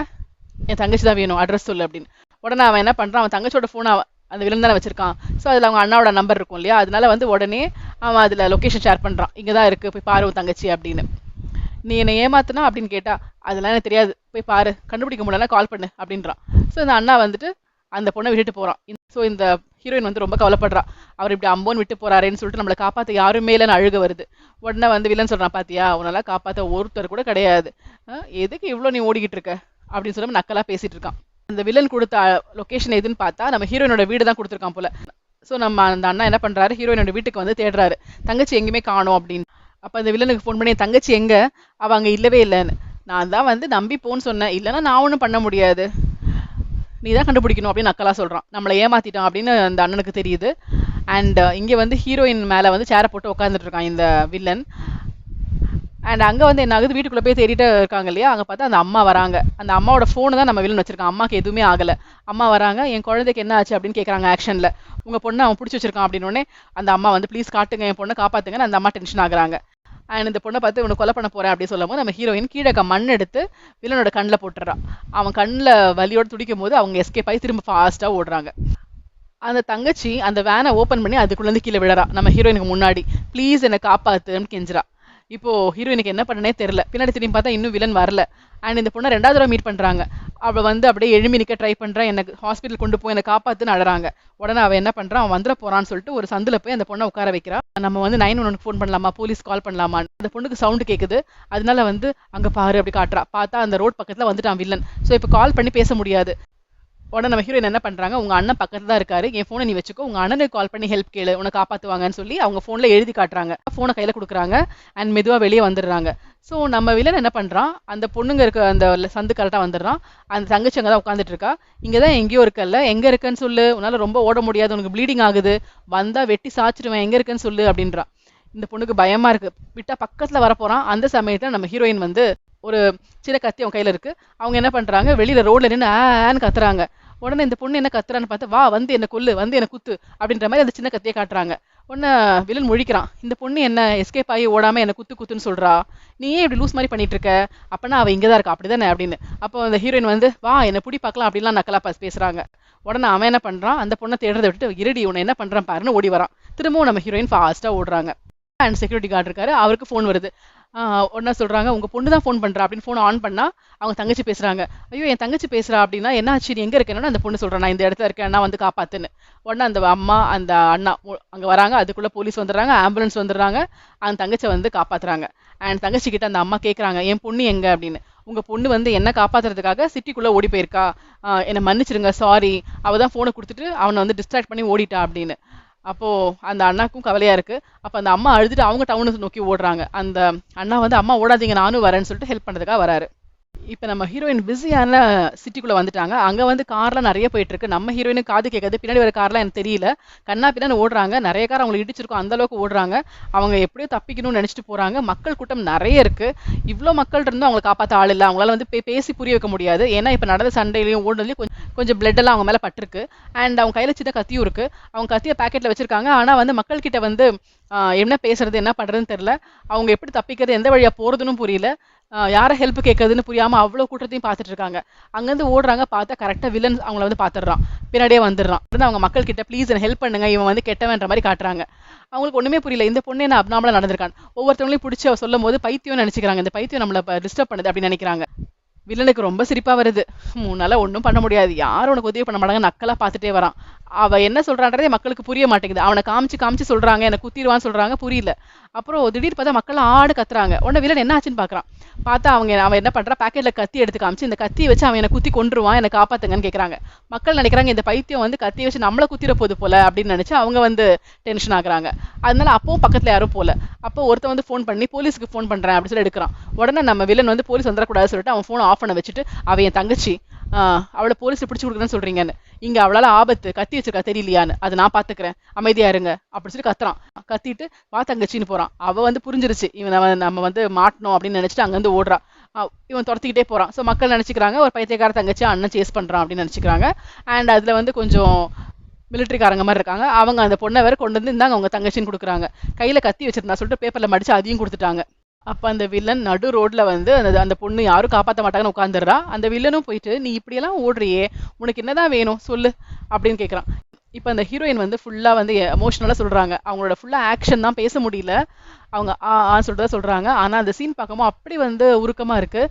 என் தங்கச்சி தான் வேணும், அட்ரஸ் சொல்லு அப்படின்னு. உடனே அவன் என்ன பண்றான், அவன் தங்கச்சியோட போனை அந்த வில்லன் தானே வச்சிருக்கான். ஸோ அதுல அவங்க அண்ணாவோட நம்பர் இருக்கும் இல்லையா, அதனால வந்து உடனே அவன் அதுல லொகேஷன் ஷேர் பண்றான், இங்கதான் இருக்கு போய் பாரு உன் தங்கச்சி அப்படின்னு. நீ என்னை ஏமாத்துனா அப்படின்னு கேட்டா, அதெல்லாம் எனக்கு தெரியாது, போய் பாரு, கண்டுபிடிக்க முடியலன்னா கால் பண்ணு அப்படின்றான். ஸோ இந்த அண்ணா வந்துட்டு அந்த பொண்ணை விட்டுட்டு போறான். ஸோ இந்த ஹீரோயின் வந்து ரொம்ப கவலைப்படுறா, அவர் இப்படி அம்போன்னு விட்டு போறாருன்னு சொல்லிட்டு நம்மளை காப்பாற்ற யாருமே இல்லைன்னு அழுக வருது. உடனே வந்து வில்லன் சொல்றான், பாத்தியா அவனால காப்பாற்ற ஒருத்தர் கூட கிடையாது, எதுக்கு இவ்வளோ நீ ஓடிக்கிட்டு இருக்க அப்படின்னு சொல்லி நக்கலா பேசிட்டு இருக்கான். அந்த வில்லன் கொடுத்த லொகேஷன் எதுன்னு பார்த்தா நம்ம ஹீரோயினோட வீடு தான் கொடுத்துருக்கான் போல. ஸோ நம்ம அந்த அண்ணா என்ன பண்றாரு, ஹீரோயினோட வீட்டுக்கு வந்து தேடுறாரு, தங்கச்சி எங்கேயுமே காணோம் அப்படின்னு. அப்ப அந்த வில்லனுக்கு ஃபோன் பண்ணி, தங்கச்சி எங்க, அவ அங்க இல்லவே இல்லைன்னு. நான் தான் வந்து நம்பி போன்னு சொன்னேன், இல்லைன்னா நான் ஒன்றும் பண்ண முடியாது, நீ தான் கண்டுபிடிக்கணும் அப்படின்னு நக்கலா சொல்றான். நம்மளை ஏமாத்திட்டான் அப்படின்னு அந்த அண்ணனுக்கு தெரியுது. அண்ட் இங்க வந்து ஹீரோயின் மேல வந்து சேரை போட்டு உட்காந்துட்டு இருக்கான் இந்த வில்லன். அண்ட் அங்க வந்து என்ன ஆகுது, வீட்டுக்குள்ள போய் தேடிட்டு இருக்காங்க இல்லையா, அங்க பார்த்தா அந்த அம்மா வராங்க. அந்த அம்மாவோட போனு தான் நம்ம வில்லன் வச்சிருக்கான். அம்மாக்கு எதுவுமே ஆகல. அம்மா வராங்க, என் குழந்தைக்கு என்ன ஆச்சு அப்படின்னு கேட்கறாங்க ஆக்ஷன்ல. உங்க பொண்ணை அவன் பிடிச்சி வச்சிருக்கான் அப்படின்னு உடனே அந்த அம்மா வந்து ப்ளீஸ் காட்டுங்க, என் பொண்ணை காப்பாத்துங்கன்னு அந்த அம்மா டென்ஷன் ஆகுறாங்க. அண்ட் இந்த பொண்ணை பார்த்து உனக்கு கொலை பண்ண போறேன் அப்படின்னு சொல்லும் போது நம்ம ஹீரோயின் கீழே மண் எடுத்து வில்லனோட கண்ணில் போட்டுறான். அவன் கண்ணில் வலியோடு துடிக்கும் போது அவங்க எஸ்கேப் ஆகி திரும்ப ஃபாஸ்டா ஓடுறாங்க. அந்த தங்கச்சி அந்த வேனை ஓப்பன் பண்ணி அதுக்குள்ள இருந்து கீழே விழறா நம்ம ஹீரோயினுக்கு முன்னாடி. ப்ளீஸ் என்னை காப்பாத்துன்னு கெஞ்சிரா. இப்போ ஹீரோயினுக்கு என்ன பண்ணனே தெரியல. பின்னாடி திரும்பி பார்த்தா இன்னும் வில்லன் வரல. அண்ட் இந்த பொண்ணை 2வது தடவை மீட் பண்றாங்க. அவ வந்து அப்படியே எழுமி நிக்க ட்ரை பண்றா, எனக்கு ஹாஸ்பிட்டல் கொண்டு போய் என்னை காப்பாத்துன்னு அழறாங்க. உடனே அவன் என்ன பண்றான், அவன் வந்துட போறான்னு சொல்லிட்டு ஒரு சந்தில போய் அந்த பொண்ணை உட்கார வைக்கிறா. நம்ம வந்து 911 ஃபோன் பண்ணலாமா, போலீஸ் கால் பண்ணலாமா. அந்த பொண்ணுக்கு சவுண்டு கேக்குது. அதனால வந்து அங்க பாரு அப்படி காட்டுறா. பார்த்தா அந்த ரோட் பக்கத்துல வந்துட்டான் வில்லன். ஸோ இப்போ கால் பண்ணி பேச முடியாது. உடனே நம்ம ஹீரோயின் என்ன பண்றாங்க, உங்க அண்ணன் பக்கத்துல தான் இருக்காரு, என் போனை நீ வச்சுக்கோ, உங்க அண்ணனுக்கு கால் பண்ணி ஹெல்ப் கேளு, உன்னை காப்பாத்துவாங்கன்னு சொல்லி அவங்க போன்ல எழுதி காட்டுறாங்க. போனை கையில கொடுக்குறாங்க. அண்ட் மெதுவா வெளியே வந்துடுறாங்க. ஸோ நம்ம வில்லன் என்ன பண்றான், அந்த பொண்ணுங்க இருக்க அந்த சந்து கரெக்டா வந்துடுறான். அந்த தங்கச்சி அங்கதான் உட்காந்துட்டு இருக்கா. இங்கதான் எங்கேயோ இருக்கல்ல, எங்க இருக்குன்னு சொல்லு, உன்னால ரொம்ப ஓட முடியாது, உனக்கு ப்ளீடிங் ஆகுது, வந்தா வெட்டி சாச்சிடுவேன், எங்க இருக்குன்னு சொல்லு அப்படின்றா. இந்த பொண்ணுக்கு பயமா இருக்கு. விட்டா பக்கத்துல வரப்போறான். அந்த சமயத்துல நம்ம ஹீரோயின் வந்து ஒரு சின்ன கத்தி அவங்க கையில இருக்கு. அவங்க என்ன பண்றாங்க, வெளியில ரோட்ல நின்று ஆன்னு கத்துறாங்க. உடனே இந்த பொண்ணு என்ன கத்துறான்னு பார்த்தா, வா வந்து என்ன கொல்லு, வந்து என்ன குத்து அப்படின்ற மாதிரி அந்த சின்ன கத்தியை காட்டுறாங்க. உடனே வில்லன் முழிக்கிறான், இந்த பொண்ணு என்ன எஸ்கேப் ஆகி ஓடாம என்ன குத்து குத்துன்னு சொல்றா, நீ ஏன் இப்படி லூஸ் மாதிரி பண்ணிட்டு இருக்க, அப்பனா அவ இங்கதான் இருக்கா அப்படிதானே அப்படின்னு. அப்போ அந்த ஹீரோயின் வந்து வா என்ன புடி பார்க்கலாம் அப்படின்லாம் நக்கலா பேசுறாங்க. உடனே அவன் என்ன பண்றான், அந்த பொண்ணை தேடுறதை விட்டுட்டு இருடி உன்னை என்ன பண்றான் பாருன்னு ஓடி வரான். திரும்பவும் நம்ம ஹீரோயின் ஃபாஸ்டா ஓடுறாங்க. அண்ட் செக்யூரிட்டி கார்டு இருக்காரு, அவருக்கு ஃபோன் வருது. உடனே சொல்றாங்க உங்க பொண்ணு தான் ஃபோன் பண்றா அப்படின்னு. ஃபோன் ஆன் பண்ணா அவங்க தங்கச்சி பேசுறாங்க. ஐயோ என் தங்கச்சி பேசுறா அப்படின்னா, என்ன ஆச்சு நீ எங்க இருக்கேன்னா, அந்த பொண்ணு சொல்றேன் நான் இந்த இடத்துல இருக்கேன், நான் வந்து காப்பாத்துன்னு. உடனே அந்த அம்மா அந்த அண்ணா அங்க வராங்க. அதுக்குள்ள போலீஸ் வந்துடுறாங்க, ஆம்புலன்ஸ் வந்துடுறாங்க. அந்த தங்கச்சியை வந்து காப்பாத்துறாங்க. அண்ட் தங்கச்சி கிட்ட அந்த அம்மா கேக்குறாங்க என் பொண்ணு எங்க அப்படின்னு. உங்க பொண்ணு வந்து என்ன காப்பாத்துறதுக்காக சிட்டிக்குள்ள ஓடி போயிருக்கா, என்னை மன்னிச்சிருங்க சாரி, அவ தான் போனை கொடுத்துட்டு அவனை வந்து டிஸ்ட்ராக்ட் பண்ணி ஓடிட்டா அப்படின்னு. அப்போ அந்த அண்ணாக்கும் கவலையா இருக்கு. அப்ப அந்த அம்மா அழுதுட்டு அவங்க டவுனை நோக்கி ஓடுறாங்க. அந்த அண்ணா வந்து அம்மா ஓடாதீங்க நானும் வரேன்னு சொல்லிட்டு ஹெல்ப் பண்றதுக்காக வராரு. இப்ப நம்ம ஹீரோயின் பிஸியான சிட்டிக்குள்ள வந்துட்டாங்க. அங்க வந்து கார்லாம் நிறைய போயிட்டு இருக்கு. நம்ம ஹீரோயினுக்கு காது கேட்காது, பின்னாடி வர கார்லாம் எனக்கு தெரியல. கண்ணா பின்னாடி ஓடுறாங்க, நிறைய கார் அவங்களை இடிச்சிருக்கும், அந்த அளவுக்கு ஓடுறாங்க. அவங்க எப்படியோ தப்பிக்கணும்னு நினைச்சிட்டு போறாங்க. மக்கள் கூட்டம் நிறைய இருக்கு. இவ்வளோ மக்கள் இருந்தும் அவங்களை காப்பாற்ற ஆள் இல்லை. அவங்களால வந்து பேசி புரிய வைக்க முடியாது. ஏன்னா இப்ப நடந்த சண்டையிலையும் ஓடுனதுலயும் கொஞ்சம் கொஞ்சம் பிளட் எல்லாம் அவங்க மேல பட்டிருக்கு. அண்ட் அவங்க கையில சின்ன கத்தியும் இருக்கு. அவங்க கத்திய பாக்கெட்ல வச்சிருக்காங்க. ஆனா வந்து மக்கள் கிட்ட வந்து என்ன பேசுறது என்ன பண்றதுன்னு தெரியல. அவங்க எப்படி தப்பிக்கிறது, எந்த வழியா போறதுன்னு புரியல. யாரை ஹெல்ப் கேட்கறதுன்னு புரியாம அவ்வளவு கூட்டத்தையும் பார்த்துட்டு இருக்காங்க. அங்கிருந்து ஓடுறாங்க, பார்த்தா கரெக்டா வில்லன் அவங்கள வந்து பாத்துடுறான், பின்னாடியே வந்துடுறான். அவங்க மக்கள் கிட்ட ப்ளீஸ் என்ன ஹெல்ப் பண்ணுங்க, இவன் வந்து கெட்டவன்ற மாதிரி காட்டுறாங்க. அவங்களுக்கு ஒண்ணுமே புரியல, இந்த பொண்ணு என்ன அப்நார்மலா நடந்திருக்கான். ஒவ்வொருத்தவங்களையும் பிடிச்சி அவ சொல்லும் போது பைத்தியம் நினைச்சுக்கிறாங்க, இந்த பைத்தியம் நம்மள டிஸ்டர்ப் பண்ணுது அப்படின்னு நினைக்கிறாங்க. வில்லனுக்கு ரொம்ப சிரிப்பா வருது. உன்னால ஒன்றும் பண்ண முடியாது, யாரும் உனக்கு உதவி பண்ண மாட்டாங்க, நக்கலா பார்த்துட்டே வரான். அவ என்ன சொல்றான்றதே மக்களுக்கு புரிய மாட்டேங்குது. அவனை காமிச்சு காமிச்சு சொல்றாங்க, எனக்கு குத்திடுவான்னு சொல்றாங்க, புரியல. அப்புறம் திடீர் பார்த்தா மக்கள் ஆடு கத்துறாங்க. உடனே வில்லன் என்ன ஆச்சுன்னு பாக்குறான். பார்த்தா அவன் என்ன பண்றா, பாக்கெட்ல கத்தி எடுத்து காமிச்சு இந்த கத்தியை வச்சு அவன் என்ன குத்தி கொன்றுவான், என்ன காப்பாத்துங்கன்னு கேக்குறாங்க. மக்கள் நினைக்கிறாங்க இந்த பைத்தியம் வந்து கத்தியை வச்சு நம்மள குத்திர போது போல அப்படின்னு நினைச்சு அவங்க வந்து டென்ஷன் ஆகுறாங்க. அதனால அப்பவும் பக்கத்துல யாரும் போல. அப்போ ஒருத்தன் வந்து ஃபோன் பண்ணி போலீஸுக்கு ஃபோன் பண்றேன் அப்படின்னு சொல்லி எடுக்கிறான். உடனே நம்ம வில்லன் வந்து போலீஸ் வந்துடக்கூடாதுன்னு சொல்லிட்டு அவன் ஃபோன் ஆஃப் பண்ண வச்சுட்டு, அவ என் தங்கச்சி, அவளை போலீஸ் பிடிச்சு கொடுக்குறேன்னு சொல்றீங்கன்னு, இங்க அவளால ஆபத்து, கத்தி வச்சிருக்கா தெரியலையான்னு, அதை நான் பாத்துக்கிறேன், அமைதியா இருங்க அப்படின்னு சொல்லி கத்துறான். கத்திட்டு வா தங்கச்சின்னு போறான். அவ வந்து புரிஞ்சிருச்சு இவன் நம்ம வந்து மாட்டணும் அப்படின்னு நினைச்சிட்டு அங்க வந்து ஓடுறான். இவன் துரத்திக்கிட்டே போறான். ஸோ மக்கள் நினைச்சுக்கிறாங்க ஒரு பைத்தியக்கார தங்கச்சி அண்ணன் சேஸ் பண்றான் அப்படின்னு நினைச்சுக்கிறாங்க. அண்ட் அதுல வந்து கொஞ்சம் மிலிட்டரிக்காரங்க மாதிரி இருக்காங்க. அவங்க அந்த பொண்ணை வேற கொண்டு வந்து இந்தாங்க அவங்க தங்கச்சின்னு கொடுக்குறாங்க. கையில கத்தி வச்சிருந்தா சொல்லிட்டு பேப்பர்ல மடிச்சு அதையும் கொடுத்துட்டாங்க. அப்ப அந்த வில்லன் நடு ரோட்ல வந்து அந்த பொண்ணு யாரும் காப்பாற்ற மாட்டாங்கன்னு உட்காந்துடுறா. அந்த வில்லனும் போயிட்டு நீ இப்படியெல்லாம் ஓடுறியே, உனக்கு என்னதான் வேணும் சொல்லு அப்படின்னு கேட்குறான். இப்ப அந்த ஹீரோயின் வந்து ஃபுல்லா வந்து எமோஷனலா சொல்றாங்க. அவங்களோட ஃபுல்லா ஆக்ஷன் தான், பேச முடியல. அவங்க சொல்றதா சொல்றாங்க. ஆனா அந்த சீன் பார்க்கும்போது அப்படி வந்து உருக்கமா இருக்கு.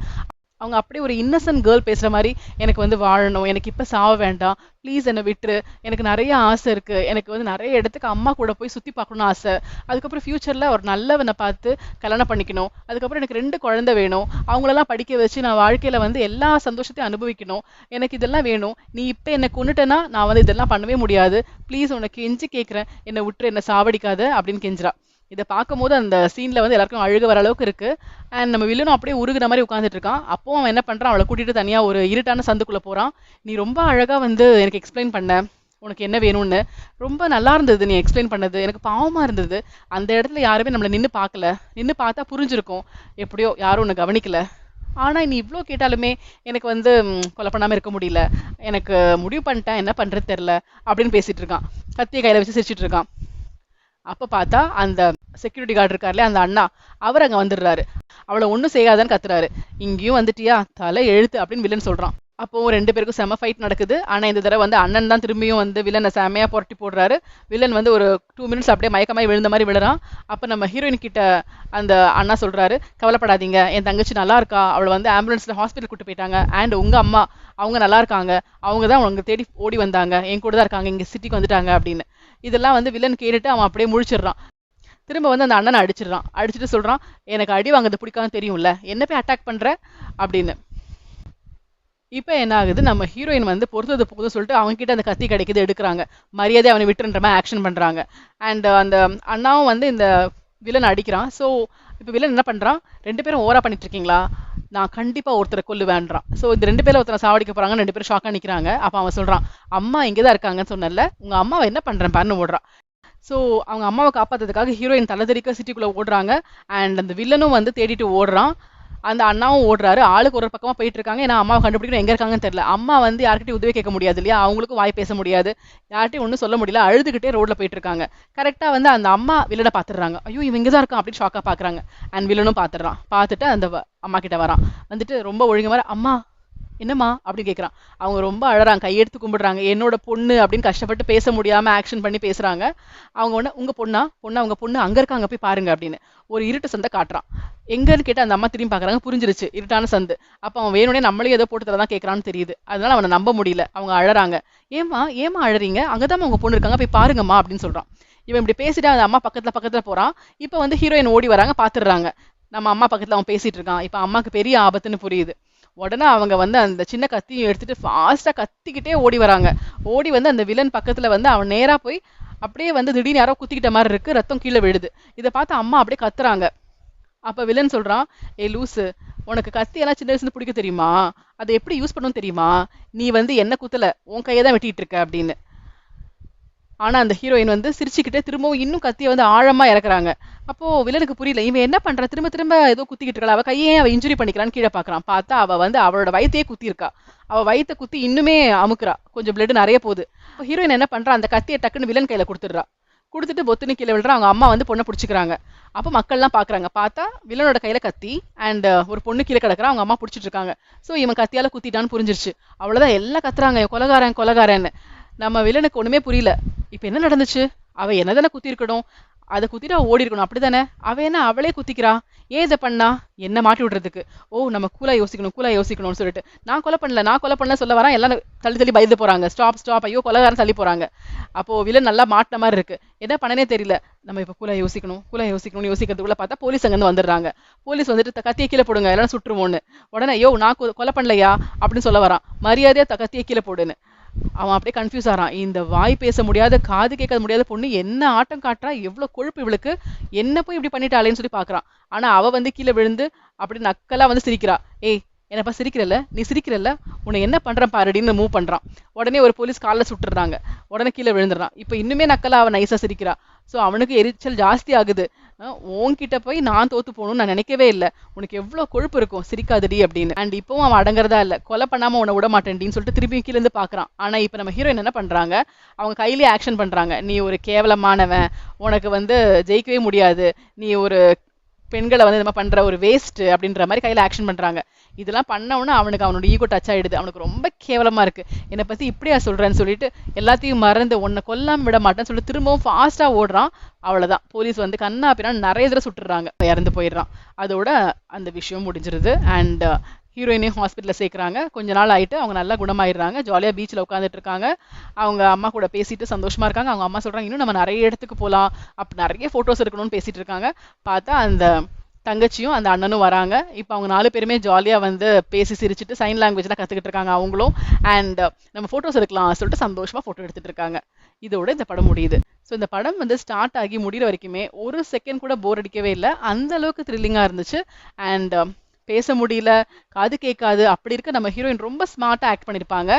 அவங்க அப்படியே ஒரு இன்னசென்ட் கேர்ள் பேசுற மாதிரி, எனக்கு வந்து வாழணும், எனக்கு இப்ப சாவ வேண்டாம், ப்ளீஸ் என்னை விட்டுரு, எனக்கு நிறைய ஆசை இருக்கு, எனக்கு வந்து நிறைய இடத்துக்கு அம்மா கூட போய் சுத்தி பார்க்கணும்னு ஆசை, அதுக்கப்புறம் ஃபியூச்சர்ல ஒரு நல்லவனை பார்த்து கல்யாணம் பண்ணிக்கணும், அதுக்கப்புறம் எனக்கு 2 குழந்தை வேணும், அவங்களெல்லாம் படிக்க வச்சு நான் வாழ்க்கையில வந்து எல்லா சந்தோஷத்தையும் அனுபவிக்கணும், எனக்கு இதெல்லாம் வேணும், நீ இப்ப என்னை கொன்னுட்டேன்னா நான் வந்து இதெல்லாம் பண்ணவே முடியாது, ப்ளீஸ் உனக்கு கெஞ்சி கேட்கிறேன், என்னை விட்டுரு, என்னை சாவடிக்காத அப்படின்னு கெஞ்சுறா. இதை பார்க்கும்போது அந்த சீன்ல வந்து எல்லாருக்கும் அழுக வர அளவுக்கு இருக்கு. அண்ட் நம்ம வில்லனும் அப்படியே உருகுற மாதிரி உட்காந்துட்டு இருக்கான். அப்போ அவன் என்ன பண்றான், அவளை கூட்டிட்டு தனியா ஒரு இருட்டான சந்துக்குள்ள போறான். நீ ரொம்ப அழகா வந்து எனக்கு எக்ஸ்பிளைன் பண்ண, உனக்கு என்ன வேணும்னு ரொம்ப நல்லா இருந்தது, நீ எக்ஸ்பிளைன் பண்ணது எனக்கு பாவமா இருந்தது. அந்த இடத்துல யாருமே நம்மளை நின்று பார்க்கல, நின்று பார்த்தா புரிஞ்சிருக்கும், எப்படியோ யாரும் உன்னை கவனிக்கல. ஆனா நீ இவ்வளோ கேட்டாலுமே எனக்கு வந்து கொலை பண்ணாம இருக்க முடியல, எனக்கு முடிவு பண்ணிட்டேன், என்ன பண்றது தெரியல அப்படின்னு பேசிட்டு இருக்கான். கத்தியை கையில வச்சு சிரிச்சிட்டு இருக்கான். அப்ப பார்த்தா அந்த செக்யூரிட்டி கார்டு இருக்காருல்ல அந்த அண்ணா, அவர் அங்க வந்துடுறாரு. அவளை ஒண்ணும் செய்யாதான்னு கத்துறாரு. இங்கேயும் வந்துட்டியா, தலை எழுத்து அப்படின்னு வில்லன் சொல்றான். அப்போ 2 பேருக்கும் செம ஃபைட் நடக்குது. ஆனா இந்த தடவை வந்து அண்ணன் தான் திரும்பியும் வந்து வில்லனை செமையா புரட்டி போடுறாரு. வில்லன் வந்து ஒரு 2 மினிட்ஸ் அப்படியே மயக்கமாய் விழுந்த மாதிரி விழுறான். அப்ப நம்ம ஹீரோயின் கிட்ட அந்த அண்ணா சொல்றாரு, கவலைப்படாதீங்க, என் தங்கச்சி நல்லா இருக்கா, அவளை வந்து ஆம்புலன்ஸ்ல ஹாஸ்பிட்டல் கூட்டு போயிட்டாங்க, அண்ட் உங்க அம்மா அவங்க நல்லா இருக்காங்க, அவங்க தான் அவங்க தேடி ஓடி வந்தாங்க, என் கூட தான் இருக்காங்க, இங்க சிட்டிக்கு வந்துட்டாங்க அப்படின்னு. இதெல்லாம் வந்து வில்லன் கேட்டுட்டு அவன் அப்படியே முழிச்சிடுறான். திரும்ப வந்து அந்த அண்ணனை அடிச்சிடுறான். அடிச்சுட்டு சொல்றான், எனக்கு அடி வாங்குறது பிடிக்காதுன்னு தெரியும்ல, என்ன போய் அட்டாக் பண்ற அப்படின்னு. இப்ப என்ன ஆகுது, நம்ம ஹீரோயின் வந்து பொறுத்தது போதும் சொல்லிட்டு அவங்க கிட்ட அந்த கத்தி கிடைக்குது எடுக்கிறாங்க. மரியாதை அவனை விட்டுன்ற மாதிரி ஆக்ஷன் பண்றாங்க. அண்ட் அந்த அண்ணாவும் வந்து இந்த வில்லன் அடிக்கிறான். ஸோ இப்போ வில்லன் என்ன பண்றான், 2 பேரும் ஓவரா பண்ணிட்டு இருக்கீங்களா, நான் கண்டிப்பா ஒருத்தரை கொல்லுவேன்றான். ஸோ இந்த 2 பேரும் ஒருத்தரை சாவடிக்க போறாங்க. 2 பேரும் ஷாக்கா நிக்கிறாங்க. அப்ப அவன் சொல்றான், அம்மா இங்கதான் இருக்காங்கன்னு சொன்னல, உங்க அம்மாவை என்ன பண்றேன் பாருன்னு ஓடுறான். ஸோ அவங்க அம்மாவை காப்பாத்துறதுக்காக ஹீரோயின் தலைதெறிக்க சிட்டிக்குள்ள ஓடுறாங்க. அண்ட் அந்த வில்லனும் வந்து தேடிட்டு ஓடுறான். அந்த அண்ணாவும் ஓடுறாரு, ஆளுக்கு ஒரு பக்கமா போயிட்டு இருக்காங்க. ஏன்னா அம்மாவை கண்டுபிடிக்கணும், எங்க இருக்காங்கன்னு தெரியல. அம்மா வந்து யார்கிட்டயும் உதவி கேட்க முடியாது இல்லையா, அவங்களுக்கும் வாய் பேச முடியாது, யார்கிட்டயும் ஒன்றும் சொல்ல முடியல, அழுதுகிட்டே ரோட்ல போயிட்டு இருக்காங்க. கரெக்டா வந்து அந்த அம்மா வில்லனை பாத்துடுறாங்க. ஐயோ இவன் இங்கதான் இருக்கான் அப்படின்னு ஷாக்கா பாக்குறாங்க. அண்ட் வில்லனும் பாத்துடுறான். பார்த்துட்டு அந்த அம்மா கிட்ட வரான். வந்துட்டு ரொம்ப ஒழுங்கு வர, அம்மா என்னம்மா அப்படின்னு கேட்குறான். அவங்க ரொம்ப அழறாங்க, கையெடுத்து கும்பிடுறாங்க. என்னோட பொண்ணு அப்படின்னு கஷ்டப்பட்டு பேச முடியாம ஆக்ஷன் பண்ணி பேசுறாங்க. அவங்க உடனே உங்க பொண்ணா பொண்ணா உங்க பொண்ணு அங்க இருக்காங்க போய் பாருங்க அப்படின்னு ஒரு இருட்டு சந்தை காட்டுறான். எங்கன்னு கேட்டு அந்த அம்மா திரும்பி பாக்குறாங்க. புரிஞ்சிருச்சு இருட்டான சந்து. அப்ப அவன் வேணும்னே நம்மளே ஏதோ போட்டு தரதான் கேட்கறான்னு தெரியுது. அதனால அவனை நம்ப முடியல. அவங்க அழறாங்க. ஏமா ஏமா அழறீங்க, அங்கதான் உங்க பொண்ணு இருக்காங்க போய் பாருங்கம்மா அப்படின்னு சொல்றான். இவன் இப்படி பேசிட்டு அந்த அம்மா பக்கத்துல பக்கத்துல போறான். இப்ப வந்து ஹீரோயின் ஓடி வராங்க, பாத்துடுறாங்க. நம்ம அம்மா பக்கத்துல அவன் பேசிட்டு இருக்கான். இப்ப அம்மாக்கு பெரிய ஆபத்துன்னு புரியுது. உடனே அவங்க வந்து அந்த சின்ன கத்தியும் எடுத்துட்டு ஃபாஸ்டா கத்திக்கிட்டே ஓடி வராங்க. ஓடி வந்து அந்த வில்லன் பக்கத்துல வந்து அவன் நேரா போய் அப்படியே வந்து திடீர்னு யாரோ குத்திக்கிட்ட மாதிரி இருக்கு, ரத்தம் கீழே விழுது. இதை பார்த்து அம்மா அப்படியே கத்துறாங்க. அப்ப வில்லன் சொல்றான், ஏ லூசு, உனக்கு கத்தி எல்லாம் சின்ன வயசுல பிடிக்க தெரியுமா, அதை எப்படி யூஸ் பண்ணணும் தெரியுமா, நீ வந்து என்ன குத்தல, உன் கையை தான் வெட்டிட்டு இருக்க அப்படின்னு. ஆனா அந்த ஹீரோயின் வந்து சிரிச்சுக்கிட்டே திரும்பவும் இன்னும் கத்தியை வந்து ஆழமா இறக்குறாங்க. அப்போ வில்லனுக்கு புரியல, இவன் என்ன பண்றா, திரும்ப திரும்ப ஏதோ குத்திக்கிட்டு இருக்கா, அவ கையே அவ இன்ஜுரி பண்ணிக்கிறான்னு கீழே பாக்குறான். பார்த்தா அவ வந்து அவளோட வயித்தையே குத்தி இருக்கா. அவ வயித்தை குத்தி இன்னுமே அமுக்குறா, கொஞ்சம் பிளட் நிறைய போகுது. ஹீரோயின் என்ன பண்றா, அந்த கத்தியை டக்குன்னு வில்லன் கையில கொடுத்துடுறா. கொடுத்துட்டு பொத்துன்னு கீழே விழுறா. அவங்க அம்மா வந்து பொண்ணை பிடிச்சிக்கிறாங்க. அப்போ மக்கள்லாம் பாக்குறாங்க. பார்த்தா வில்லனோட கையில கத்தி அண்ட் ஒரு பொண்ணு கீழே கிடக்குறா, அவங்க அம்மா பிடிச்சிட்டு இருக்காங்க. ஸோ இவன் கத்தியால குத்திட்டான்னு புரிஞ்சிருச்சு. அவ்வளவுதான், எல்லாம் கத்துறாங்க கொலகாரன் கொலகாரன்னு. நம்ம வில்லனுக்கு ஒண்ணுமே புரியல. இப்ப என்ன நடந்துச்சு, அவ என்னதானே குத்தி இருக்கணும், அதை குத்திட்டு அவ ஓடி இருக்கணும் அப்படிதானே, அவ என்ன அவளே குத்திக்கிறா, ஏன் இதை பண்ணா, என்ன மாட்டி விடுறதுக்கு. ஓ நம்ம கூலா யோசிக்கணும் கூலா யோசிக்கணும்னு சொல்லிட்டு நான் கொலை பண்ணல நான் கொலை பண்ணல சொல்ல வரேன். எல்லாம் தள்ளி தள்ளி பயந்து போறாங்க. ஸ்டாப் ஸ்டாப், ஐயோ கொலகாரன் தள்ளி போறாங்க. அப்போ வில்லன் நல்லா மாட்டின மாதிரி இருக்கு. என்ன பண்ணனே தெரியல. நம்ம இப்ப கூலா யோசிக்கணும்னு யோசிக்கிறதுக்குள்ள பார்த்தா போலீஸ் அங்க இருந்து வந்துடுறாங்க. போலீஸ் வந்துட்டு கத்தியை கீழே போடுங்க எல்லாம் சுட்டுருவோன்னு. உடனே ஐயோ நான் கொலை பண்ணலையா அப்படின்னு சொல்ல வரான். மரியாதையா கத்தியை கீழே போடுன்னு. அவன் அப்படியே கன்ஃபியூஸ் ஆறான். இந்த வாய் பேச முடியாத காது கேட்க முடியாத பொண்ணு என்ன ஆட்டம் காட்டுறா, எவ்வளவு கொழுப்பு இவளுக்கு, என்ன போய் இப்படி பண்ணிட்டாளேன்னு சொல்லி பாக்குறான். ஆனா அவ வந்து கீழே விழுந்து அப்படி நக்கலா வந்து சிரிக்கிறா. ஏய் என்னப்பா சிரிக்கிறல்ல, நீ சிரிக்கிறல்ல, உன்னை என்ன பண்றேன் பாருடின்னு மூவ் பண்றான். உடனே ஒரு போலீஸ் காலில் சுட்டுறாங்க. உடனே கீழே விழுந்துடுறான். இப்ப இன்னுமே நக்கலா அவன் நைஸா சிரிக்கிறா. ஸோ அவனுக்கு எரிச்சல் ஜாஸ்தி ஆகுது. உன்கிட்ட போய் நான் தோத்து போகணும்னு நான் நினைக்கவே இல்லை, உனக்கு எவ்வளவு கொழுப்பு இருக்கும், சிரிக்காதடி அப்படின்னு. அண்ட் இப்பவும் அவன் அடங்குறதா இல்ல, கொலை பண்ணாம உன்னை விட மாட்டேன்டின்னு சொல்லிட்டு திருப்பி கீழே இருந்து பாக்குறான். ஆனா இப்ப நம்ம ஹீரோயின் என்ன பண்றாங்க, அவங்க கையிலேயே ஆக்ஷன் பண்றாங்க. நீ ஒரு கேவலமானவன், உனக்கு வந்து ஜெயிக்கவே முடியாது, நீ ஒரு பெண்களை வந்து இந்த மாதிரி பண்ற ஒரு வேஸ்ட் அப்படின்ற மாதிரி கையில ஆக்ஷன் பண்றாங்க. இதெல்லாம் பண்ணவொன்னே அவனுக்கு அவனோட ஈகோ டச் ஆயிடுது. அவனுக்கு ரொம்ப கேவலமா இருக்கு, என்னை பத்தி இப்படியா சொல்றேன்னு சொல்லிட்டு எல்லாத்தையும் மறந்து உன்னை கொல்லாம விட மாட்டேன்னு சொல்லிட்டு திரும்பவும் ஃபாஸ்டா ஓடுறான். அவ்வளவுதான், போலீஸ் வந்து கண்ணா அப்படின்னா நிறைய தடவை சுட்டுறாங்க, இறந்து போயிடுறான். அதோட அந்த விஷயம் முடிஞ்சிருது. அண்ட் ஹீரோயினையும் ஹாஸ்பிட்டலில் சேர்க்குறாங்க. கொஞ்ச நாள் ஆயிட்டு அவங்க நல்லா குணமாயிடுறாங்க. ஜாலியாக பீச்சில் உட்காந்துட்டு இருக்காங்க. அவங்க அம்மா கூட பேசிட்டு சந்தோஷமா இருக்காங்க. அவங்க அம்மா சொல்றாங்க, இன்னும் நம்ம நிறைய இடத்துக்கு போகலாம், அப்போ நிறைய ஃபோட்டோஸ் எடுக்கணும்னு பேசிட்டு இருக்காங்க. பார்த்தா அந்த தங்கச்சியும் அந்த அண்ணனும் வராங்க. இப்போ அவங்க 4 பேருமே ஜாலியாக வந்து பேசி சிரிச்சுட்டு சைன் லாங்குவேஜ்லாம் கற்றுக்கிட்டு இருக்காங்க அவங்களும். அண்ட் நம்ம ஃபோட்டோஸ் எடுக்கலாம் சொல்லிட்டு சந்தோஷமா ஃபோட்டோ எடுத்துட்டு இருக்காங்க. இதோட இந்த படம் முடியுது. ஸோ இந்த படம் வந்து ஸ்டார்ட் ஆகி முடிகிற வரைக்குமே ஒரு செகண்ட் கூட போர் அடிக்கவே இல்லை. அந்த அளவுக்கு த்ரில்லிங்காக இருந்துச்சு. அண்ட் பேச முடியல, காது கேட்காது, அப்படி இருக்க நம்ம ஹீரோயின் ரொம்ப ஸ்மார்ட்டா ஆக்ட் பண்ணியிருப்பாங்க.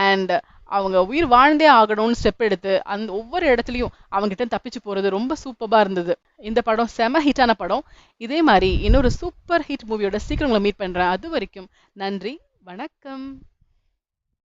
அண்ட் அவங்க உயிர் வாழ்ந்தே ஆகணும்னு ஸ்டெப் எடுத்து அந்த ஒவ்வொரு இடத்துலையும் அவங்ககிட்ட தப்பிச்சு போறது ரொம்ப சூப்பராக இருந்தது. இந்த படம் செம ஹிட்டான படம். இதே மாதிரி இன்னொரு சூப்பர் ஹிட் மூவியோட சீக்கிரம் உங்களை மீட் பண்றேன். அது வரைக்கும் நன்றி, வணக்கம்.